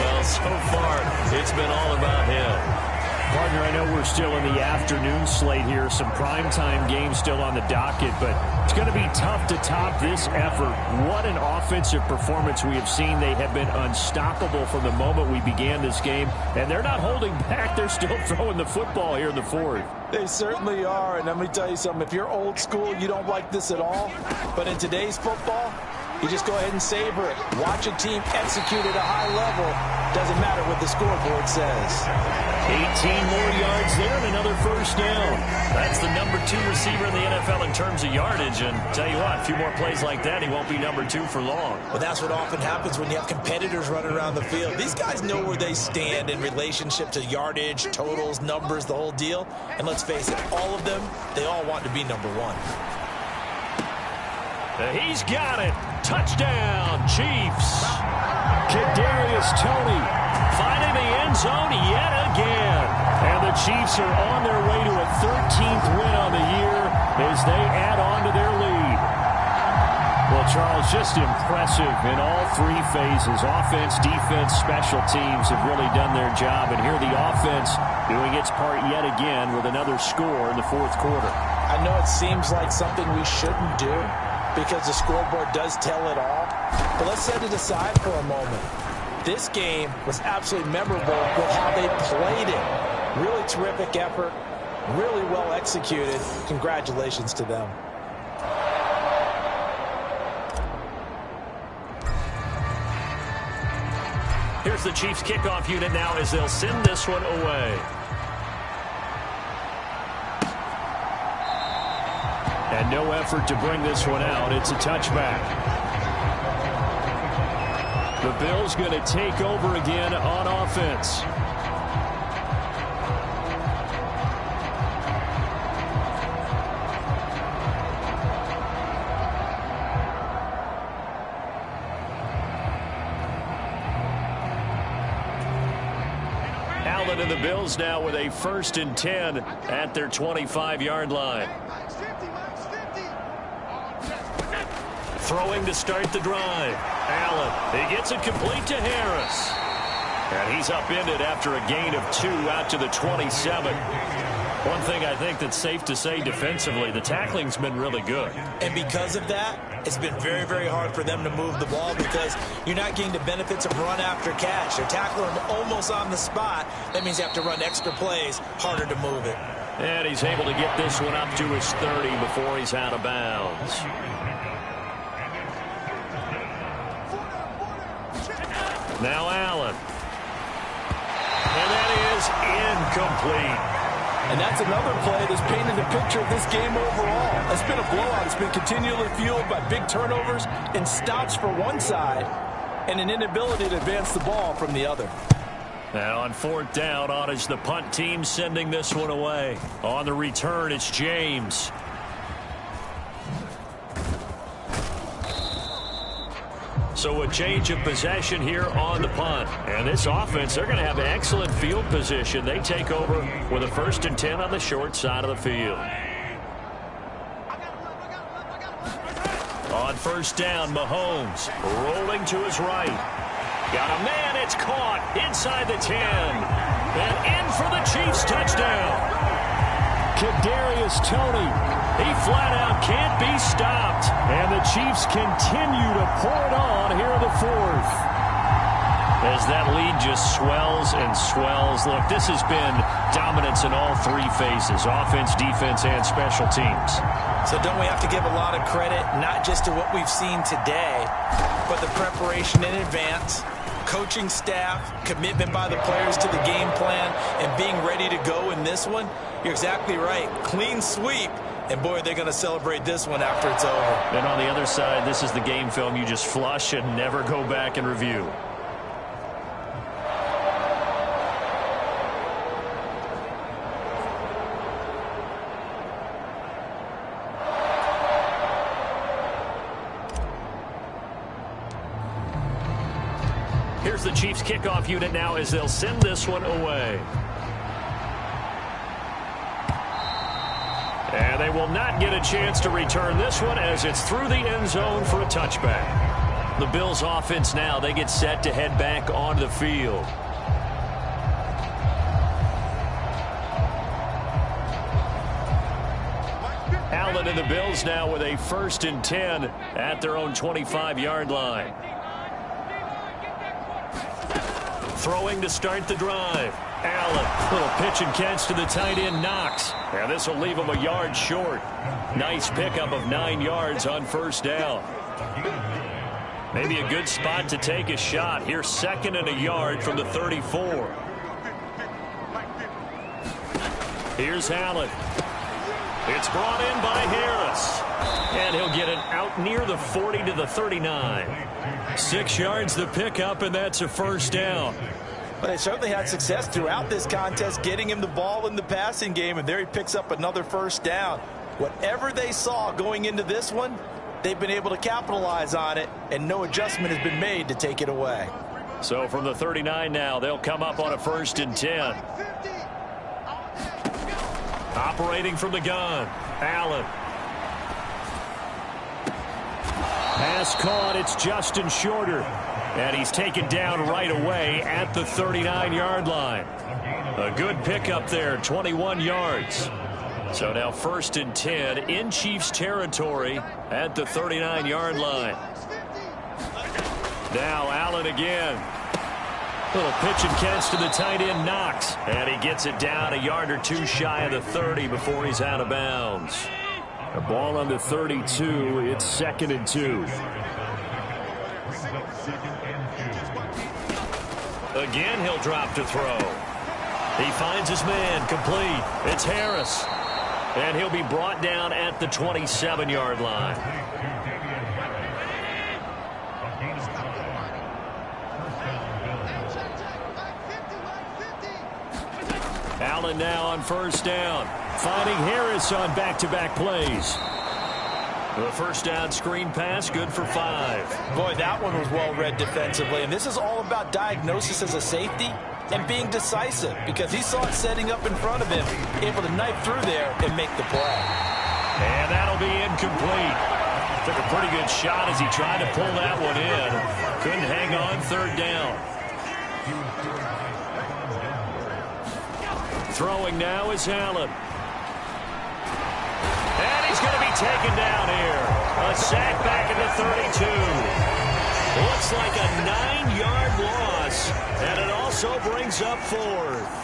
Well, so far, it's been all about him. Partner, I know we're still in the afternoon slate here. Some primetime games still on the docket, but it's going to be tough to top this effort. What an offensive performance we have seen. They have been unstoppable from the moment we began this game, and they're not holding back. They're still throwing the football here in the 4th. They certainly are, and let me tell you something. If you're old school, you don't like this at all. But in today's football, you just go ahead and savor it. Watch a team execute at a high level. Doesn't matter what the scoreboard says. 18 more yards there and another first down. That's the number 2 receiver in the NFL in terms of yardage. And tell you what, a few more plays like that, he won't be number 2 for long. Well, that's what often happens when you have competitors running around the field. These guys know where they stand in relationship to yardage, totals, numbers, the whole deal. And let's face it, all of them, they all want to be number 1. He's got it. Touchdown, Chiefs. Kadarius Toney finding the end zone yet again. And the Chiefs are on their way to a 13th win on the year as they add on to their lead. Well, Charles, just impressive in all three phases. Offense, defense, special teams have really done their job. And here the offense doing its part yet again with another score in the fourth quarter. I know it seems like something we shouldn't do because the scoreboard does tell it all. But let's set it aside for a moment. This game was absolutely memorable with how they played it. Really terrific effort, really well executed. Congratulations to them. Here's the Chiefs kickoff unit now as they'll send this one away. And no effort to bring this one out. It's a touchback. The Bills going to take over again on offense. Allen and the Bills now with a 1st and 10 at their 25-yard line. Throwing to start the drive. Allen, he gets it complete to Harris. And he's upended after a gain of 2 out to the 27. One thing I think that's safe to say defensively, the tackling's been really good. And because of that, it's been very, very hard for them to move the ball because you're not getting the benefits of run after catch. They're tackling them almost on the spot. That means you have to run extra plays, harder to move it. And he's able to get this one up to his 30 before he's out of bounds. Now Allen. And that is incomplete. And that's another play that's painted the picture of this game overall. It's been a blowout. It's been continually fueled by big turnovers and stops for one side and an inability to advance the ball from the other. And on 4th down, on is the punt team sending this one away. On the return, it's James. So a change of possession here on the punt. And this offense, they're going to have excellent field position. They take over with a 1st and 10 on the short side of the field. On 1st down, Mahomes rolling to his right. Got a man, it's caught inside the 10. And in for the Chiefs touchdown. Kadarius Toney, he flat out can't be stopped. And the Chiefs continue to pour it on here in the 4th. As that lead just swells and swells. Look, this has been dominance in all three phases, offense, defense, and special teams. So don't we have to give a lot of credit, not just to what we've seen today, but the preparation in advance, coaching staff, commitment by the players to the game plan, and being ready to go in this one? You're exactly right. Clean sweep. And, boy, they're going to celebrate this one after it's over. And on the other side, this is the game film you just flush and never go back and review. Here's the Chiefs kickoff unit now as they'll send this one away. And they will not get a chance to return this one as it's through the end zone for a touchback. The Bills offense now, they get set to head back onto the field. Allen and the Bills now with a 1st and 10 at their own 25-yard line. Throwing to start the drive. Allen, little pitch and catch to the tight end, Knox. And this will leave him a yard short. Nice pickup of 9 yards on 1st down. Maybe a good spot to take a shot. Here's 2nd and a yard from the 34. Here's Allen. It's brought in by Harris. And he'll get it out near the 40 to the 39. 6 yards the pickup, and that's a 1st down. But they certainly had success throughout this contest getting him the ball in the passing game, and there he picks up another 1st down. Whatever they saw going into this one, they've been able to capitalize on it, and no adjustment has been made to take it away. So from the 39 now, they'll come up on a 1st and 10. Operating from the gun, Allen. Pass caught, it's Justin Shorter. And he's taken down right away at the 39-yard line. A good pickup there, 21 yards. So now 1st and 10 in Chiefs territory at the 39-yard line. Now Allen again. Little pitch and catch to the tight end, Knox. And he gets it down a yard or two shy of the 30 before he's out of bounds. A ball on the 32. It's 2nd and 2. Again, he'll drop to throw. He finds his man, complete. It's Harris. And he'll be brought down at the 27-yard line. Allen now on 1st down. Finding Harris on back-to-back plays. The 1st down screen pass, good for 5. Boy, that one was well read defensively. And this is all about diagnosis as a safety and being decisive, because he saw it setting up in front of him, able to knife through there and make the play. And that'll be incomplete. Took a pretty good shot as he tried to pull that one in. Couldn't hang on 3rd down. Throwing now is Allen. And he's going to be taken down here. A sack back at the 32. Looks like a 9-yard loss. And it also brings up 4th.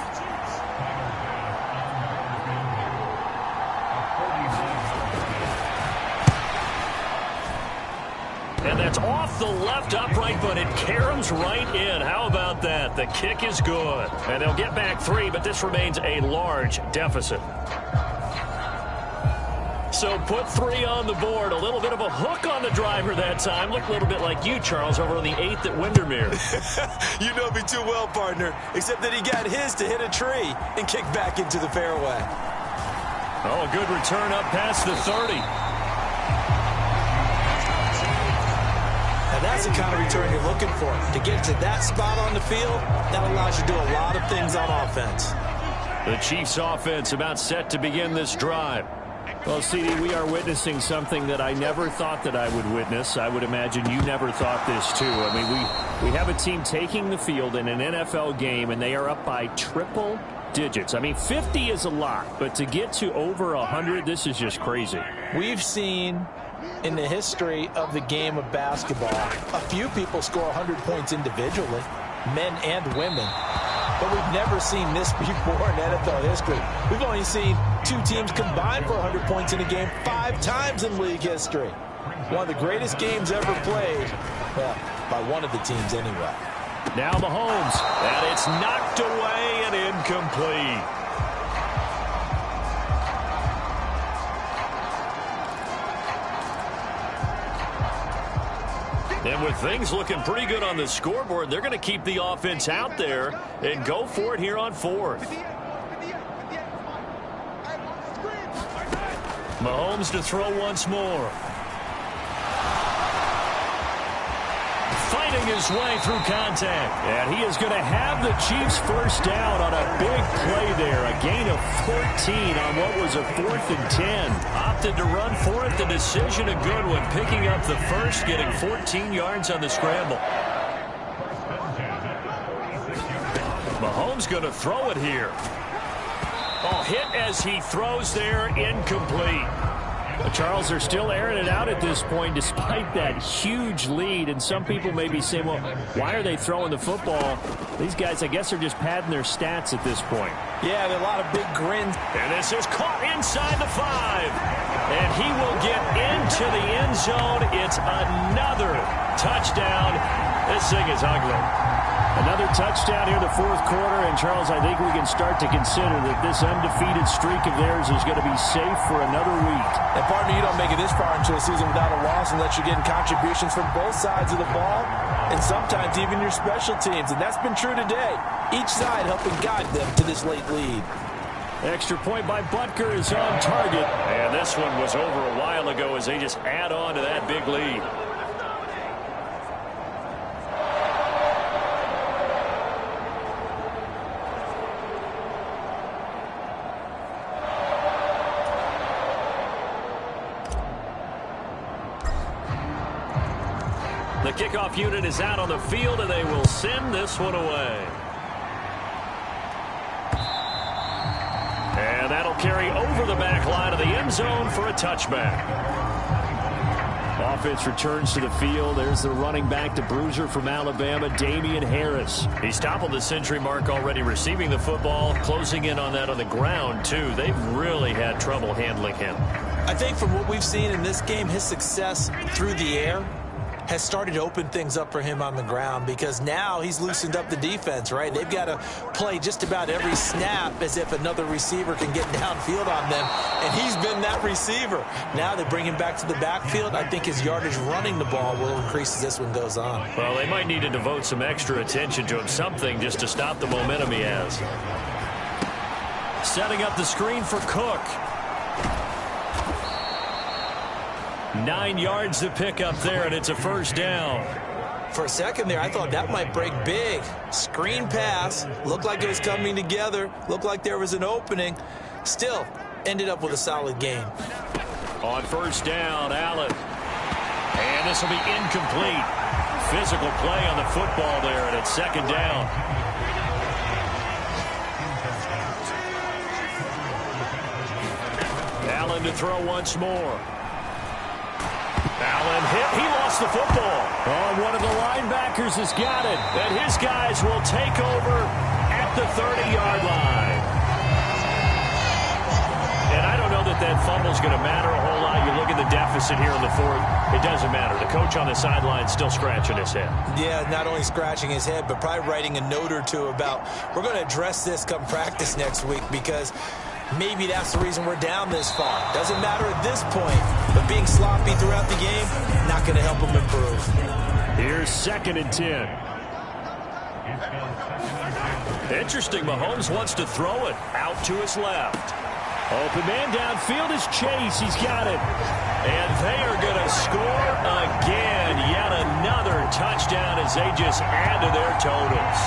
And that's off the left upright, but it caroms right in. How about that? The kick is good. And they'll get back 3, but this remains a large deficit. So put 3 on the board. A little bit of a hook on the driver that time. Looked a little bit like you, Charles, over on the 8th at Windermere. You know me too well, partner, except that he got his to hit a tree and kick back into the fairway. Oh, a good return up past the 30. And that's the kind of return you're looking for. To get to that spot on the field, that allows you to do a lot of things on offense. The Chiefs offense about set to begin this drive. Well, CD, we are witnessing something that I never thought that I would witness. I would imagine you never thought this, too. I mean, we have a team taking the field in an NFL game, and they are up by triple digits. I mean, 50 is a lot, but to get to over 100, this is just crazy. We've seen in the history of the game of basketball a few people score 100 points individually, men and women. But we've never seen this before in NFL history. We've only seen 2 teams combine for 100 points in a game 5 times in league history. One of the greatest games ever played, well, by one of the teams anyway. Now Mahomes, and it's knocked away and incomplete. And with things looking pretty good on the scoreboard, they're going to keep the offense out there and go for it here on 4th. Mahomes to throw once more. Fighting his way through contact. And he is going to have the Chiefs 1st down on a big play there. A gain of 14 on what was a 4th and 10. Opted to run for it. The decision a good one. Picking up the first, getting 14 yards on the scramble. Mahomes going to throw it here. Oh, hit as he throws there. Incomplete. Charles, they're still airing it out at this point despite that huge lead. And some people may be saying, well, why are they throwing the football? These guys, I guess, are just padding their stats at this point. Yeah, there are a lot of big grins. And this is caught inside the 5. And he will get into the end zone. It's another touchdown. This thing is ugly. Another touchdown here in the 4th quarter. And, Charles, I think we can start to consider that this undefeated streak of theirs is going to be safe for another week. And, partner, you don't make it this far into a season without a loss unless you're getting contributions from both sides of the ball and sometimes even your special teams. And that's been true today. Each side helping guide them to this late lead. Extra point by Butker is on target. And this one was over a while ago as they just add on to that big lead. The kickoff unit is out on the field, and they will send this one away. And that'll carry over the back line of the end zone for a touchback. Offense returns to the field. There's the running back, the bruiser from Alabama, Damian Harris. He's toppled the century mark already receiving the football, closing in on that on the ground, too. They've really had trouble handling him. I think from what we've seen in this game, his success through the air has started to open things up for him on the ground, because now he's loosened up the defense, right? They've got to play just about every snap as if another receiver can get downfield on them, and he's been that receiver. Now they bring him back to the backfield. I think his yardage running the ball will increase as this one goes on. Well, they might need to devote some extra attention to him, something just to stop the momentum he has. Setting up the screen for Cook. 9 yards to pick up there, and it's a first down. For a second there, I thought that might break big. Screen pass. Looked like it was coming together. Looked like there was an opening. Still, ended up with a solid game. On first down, Allen. And this will be incomplete. Physical play on the football there, and it's second down. Allen to throw once more. Allen hit. He lost the football. Oh, one of the linebackers has got it. And his guys will take over at the 30-yard line. And I don't know that that fumble's going to matter a whole lot. You look at the deficit here in the fourth. It doesn't matter. The coach on the sideline is still scratching his head. Yeah, not only scratching his head, but probably writing a note or two about, we're going to address this come practice next week, because maybe that's the reason we're down this far. Doesn't matter at this point, but being sloppy throughout the game, not going to help him improve. Here's 2nd and 10. Interesting, Mahomes wants to throw it out to his left. Open man downfield is Chase. He's got it. And they are going to score again. Yet another touchdown as they just add to their totals.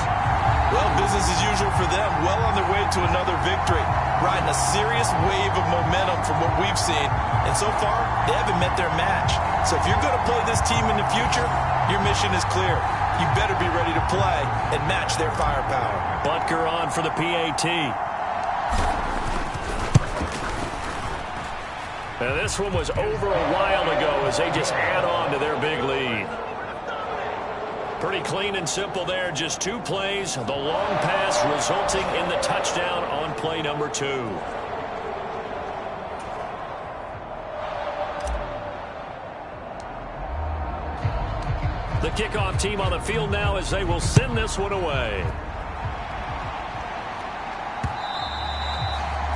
Well, business as usual for them. Well on their way to another victory. Riding a serious wave of momentum from what we've seen. And so far, they haven't met their match. So if you're going to play this team in the future, your mission is clear. You better be ready to play and match their firepower. Butker on for the PAT. Now this one was over a while ago as they just add on to their big lead. Pretty clean and simple there. Just 2 plays. The long pass resulting in the touchdown on play number 2. The kickoff team on the field now as they will send this one away.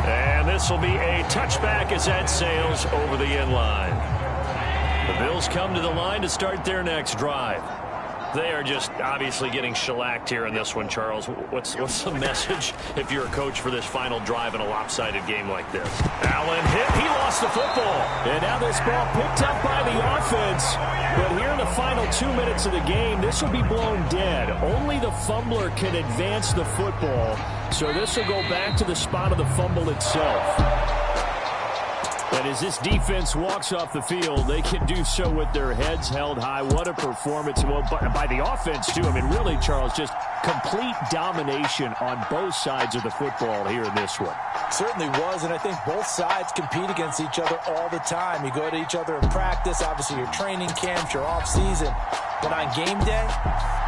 And this will be a touchback as that sails over the end line. The Bills come to the line to start their next drive. They are just obviously getting shellacked here in this one, Charles. What's the message if you're a coach for this final drive in a lopsided game like this? Allen hit. He lost the football. And now this ball picked up by the offense. But here in the final 2 minutes of the game, this will be blown dead. Only the fumbler can advance the football. So this will go back to the spot of the fumble itself. And as this defense walks off the field, they can do so with their heads held high. What a performance. Well, by the offense, too. I mean, really, Charles, just complete domination on both sides of the football here in this one. Certainly was, and I think both sides compete against each other all the time. You go to each other in practice, obviously your training camps, your off-season. But on game day,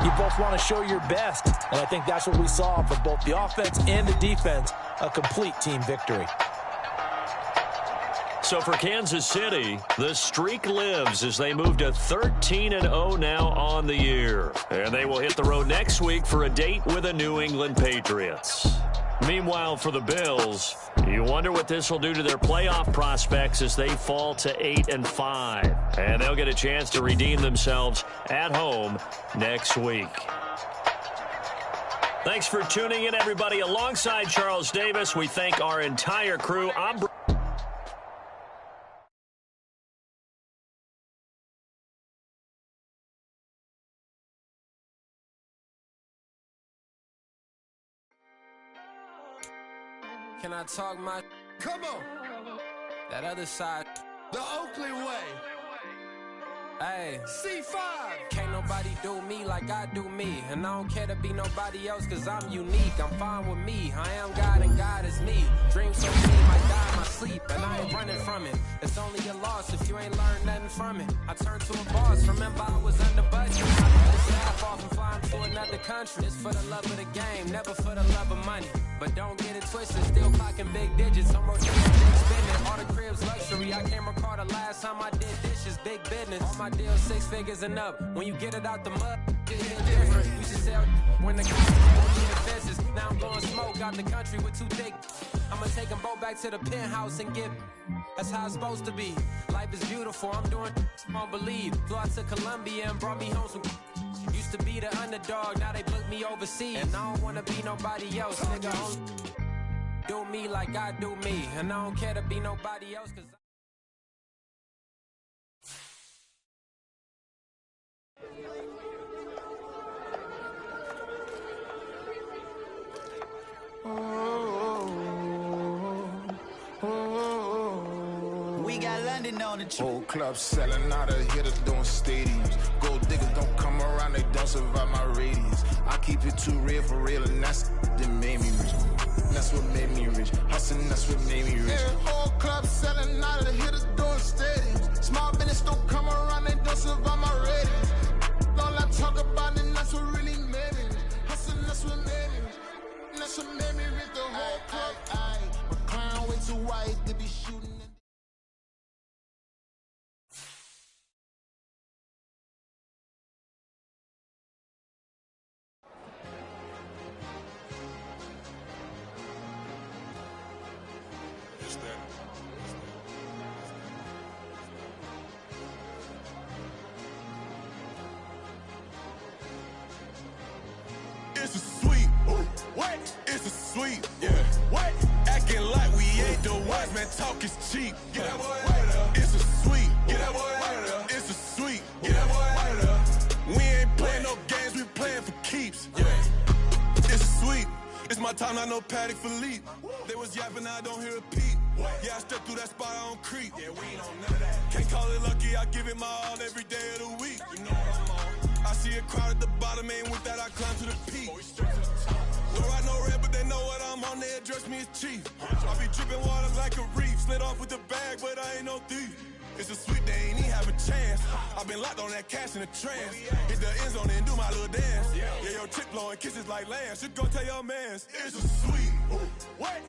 you both want to show your best. And I think that's what we saw from both the offense and the defense, a complete team victory. So for Kansas City, the streak lives as they move to 13-0 now on the year. And they will hit the road next week for a date with the New England Patriots. Meanwhile, for the Bills, you wonder what this will do to their playoff prospects as they fall to 8-5. And they'll get a chance to redeem themselves at home next week. Thanks for tuning in, everybody. Alongside Charles Davis, we thank our entire crew. Can I talk my... Come on. That other side. The Oakley way. Hey. C5. Can't nobody do me like I do me. And I don't care to be nobody else cause I'm unique. I'm fine with me. I am God and God is me. Dreams so deep I die in my sleep. And I ain't running from it. It's only a loss if you ain't learned nothing from it. I turned to a boss. Remember I was under budget. I cut the staff off and flying to another country. It's for the love of the game, never for the love of money. But don't get it twisted, still clocking big digits. I'm rotating big spending. All the cribs luxury. I can't recall the last time I did dishes. Big business. All my deals 6 figures and up. When you get it out the mud, it hit different. You should sell when the fences. Now I'm blowing smoke out the country with 2 thick. I'ma take them both back to the penthouse and get. That's how it's supposed to be. Life is beautiful. I'm doing won't believe. Flew out to Colombia and brought me home some. Used to be the underdog, now they book me overseas. And I don't wanna be nobody else, nigga. Do me like I do me. And I don't care to be nobody else, cause we got London on the trip. Whole club selling out of hitters doing stadiums. Gold diggers don't come around, they don't survive my radius. I keep it too real for real, and that's that made me rich. That's what made me rich. Hustling, that's what made me rich. Yeah, whole club selling out of hitters doing stadiums. Small business don't come around, they don't survive my radius. All I talk about, and that's what really made me rich. Hustling, that's what made me rich. That's what made me rich. The whole club, my crown way too white, they be shooting. It's a sweet, what? It's a sweet, yeah. What? Acting like we ain't the ones, man. Talk is cheap. Get that boy out of there. It's a sweet, get that boy out of there. It's a sweet, get that boy out of there. We ain't playing no games, we playing for keeps. Yeah. It's sweet. It's my time, not no Paddock Philippe. They was yapping, I don't hear a peep. Yeah, I step through that spot, I don't creep. Yeah, we ain't on none of that. Can't call it lucky, I give it my all every day of the week. You know what I'm on. I see a crowd at the bottom, ain't with that, I climb to the peak. Don't ride no red, but they know what I'm on, they address me as chief. I be dripping water like a reef, slid off with the bag, but I ain't no thief. It's a sweet, they ain't even have a chance. I been locked on that cash in a trance. Hit the end zone and do my little dance. Yeah, your chick blowing kisses like lambs. Should go tell your mans. It's a sweet, what?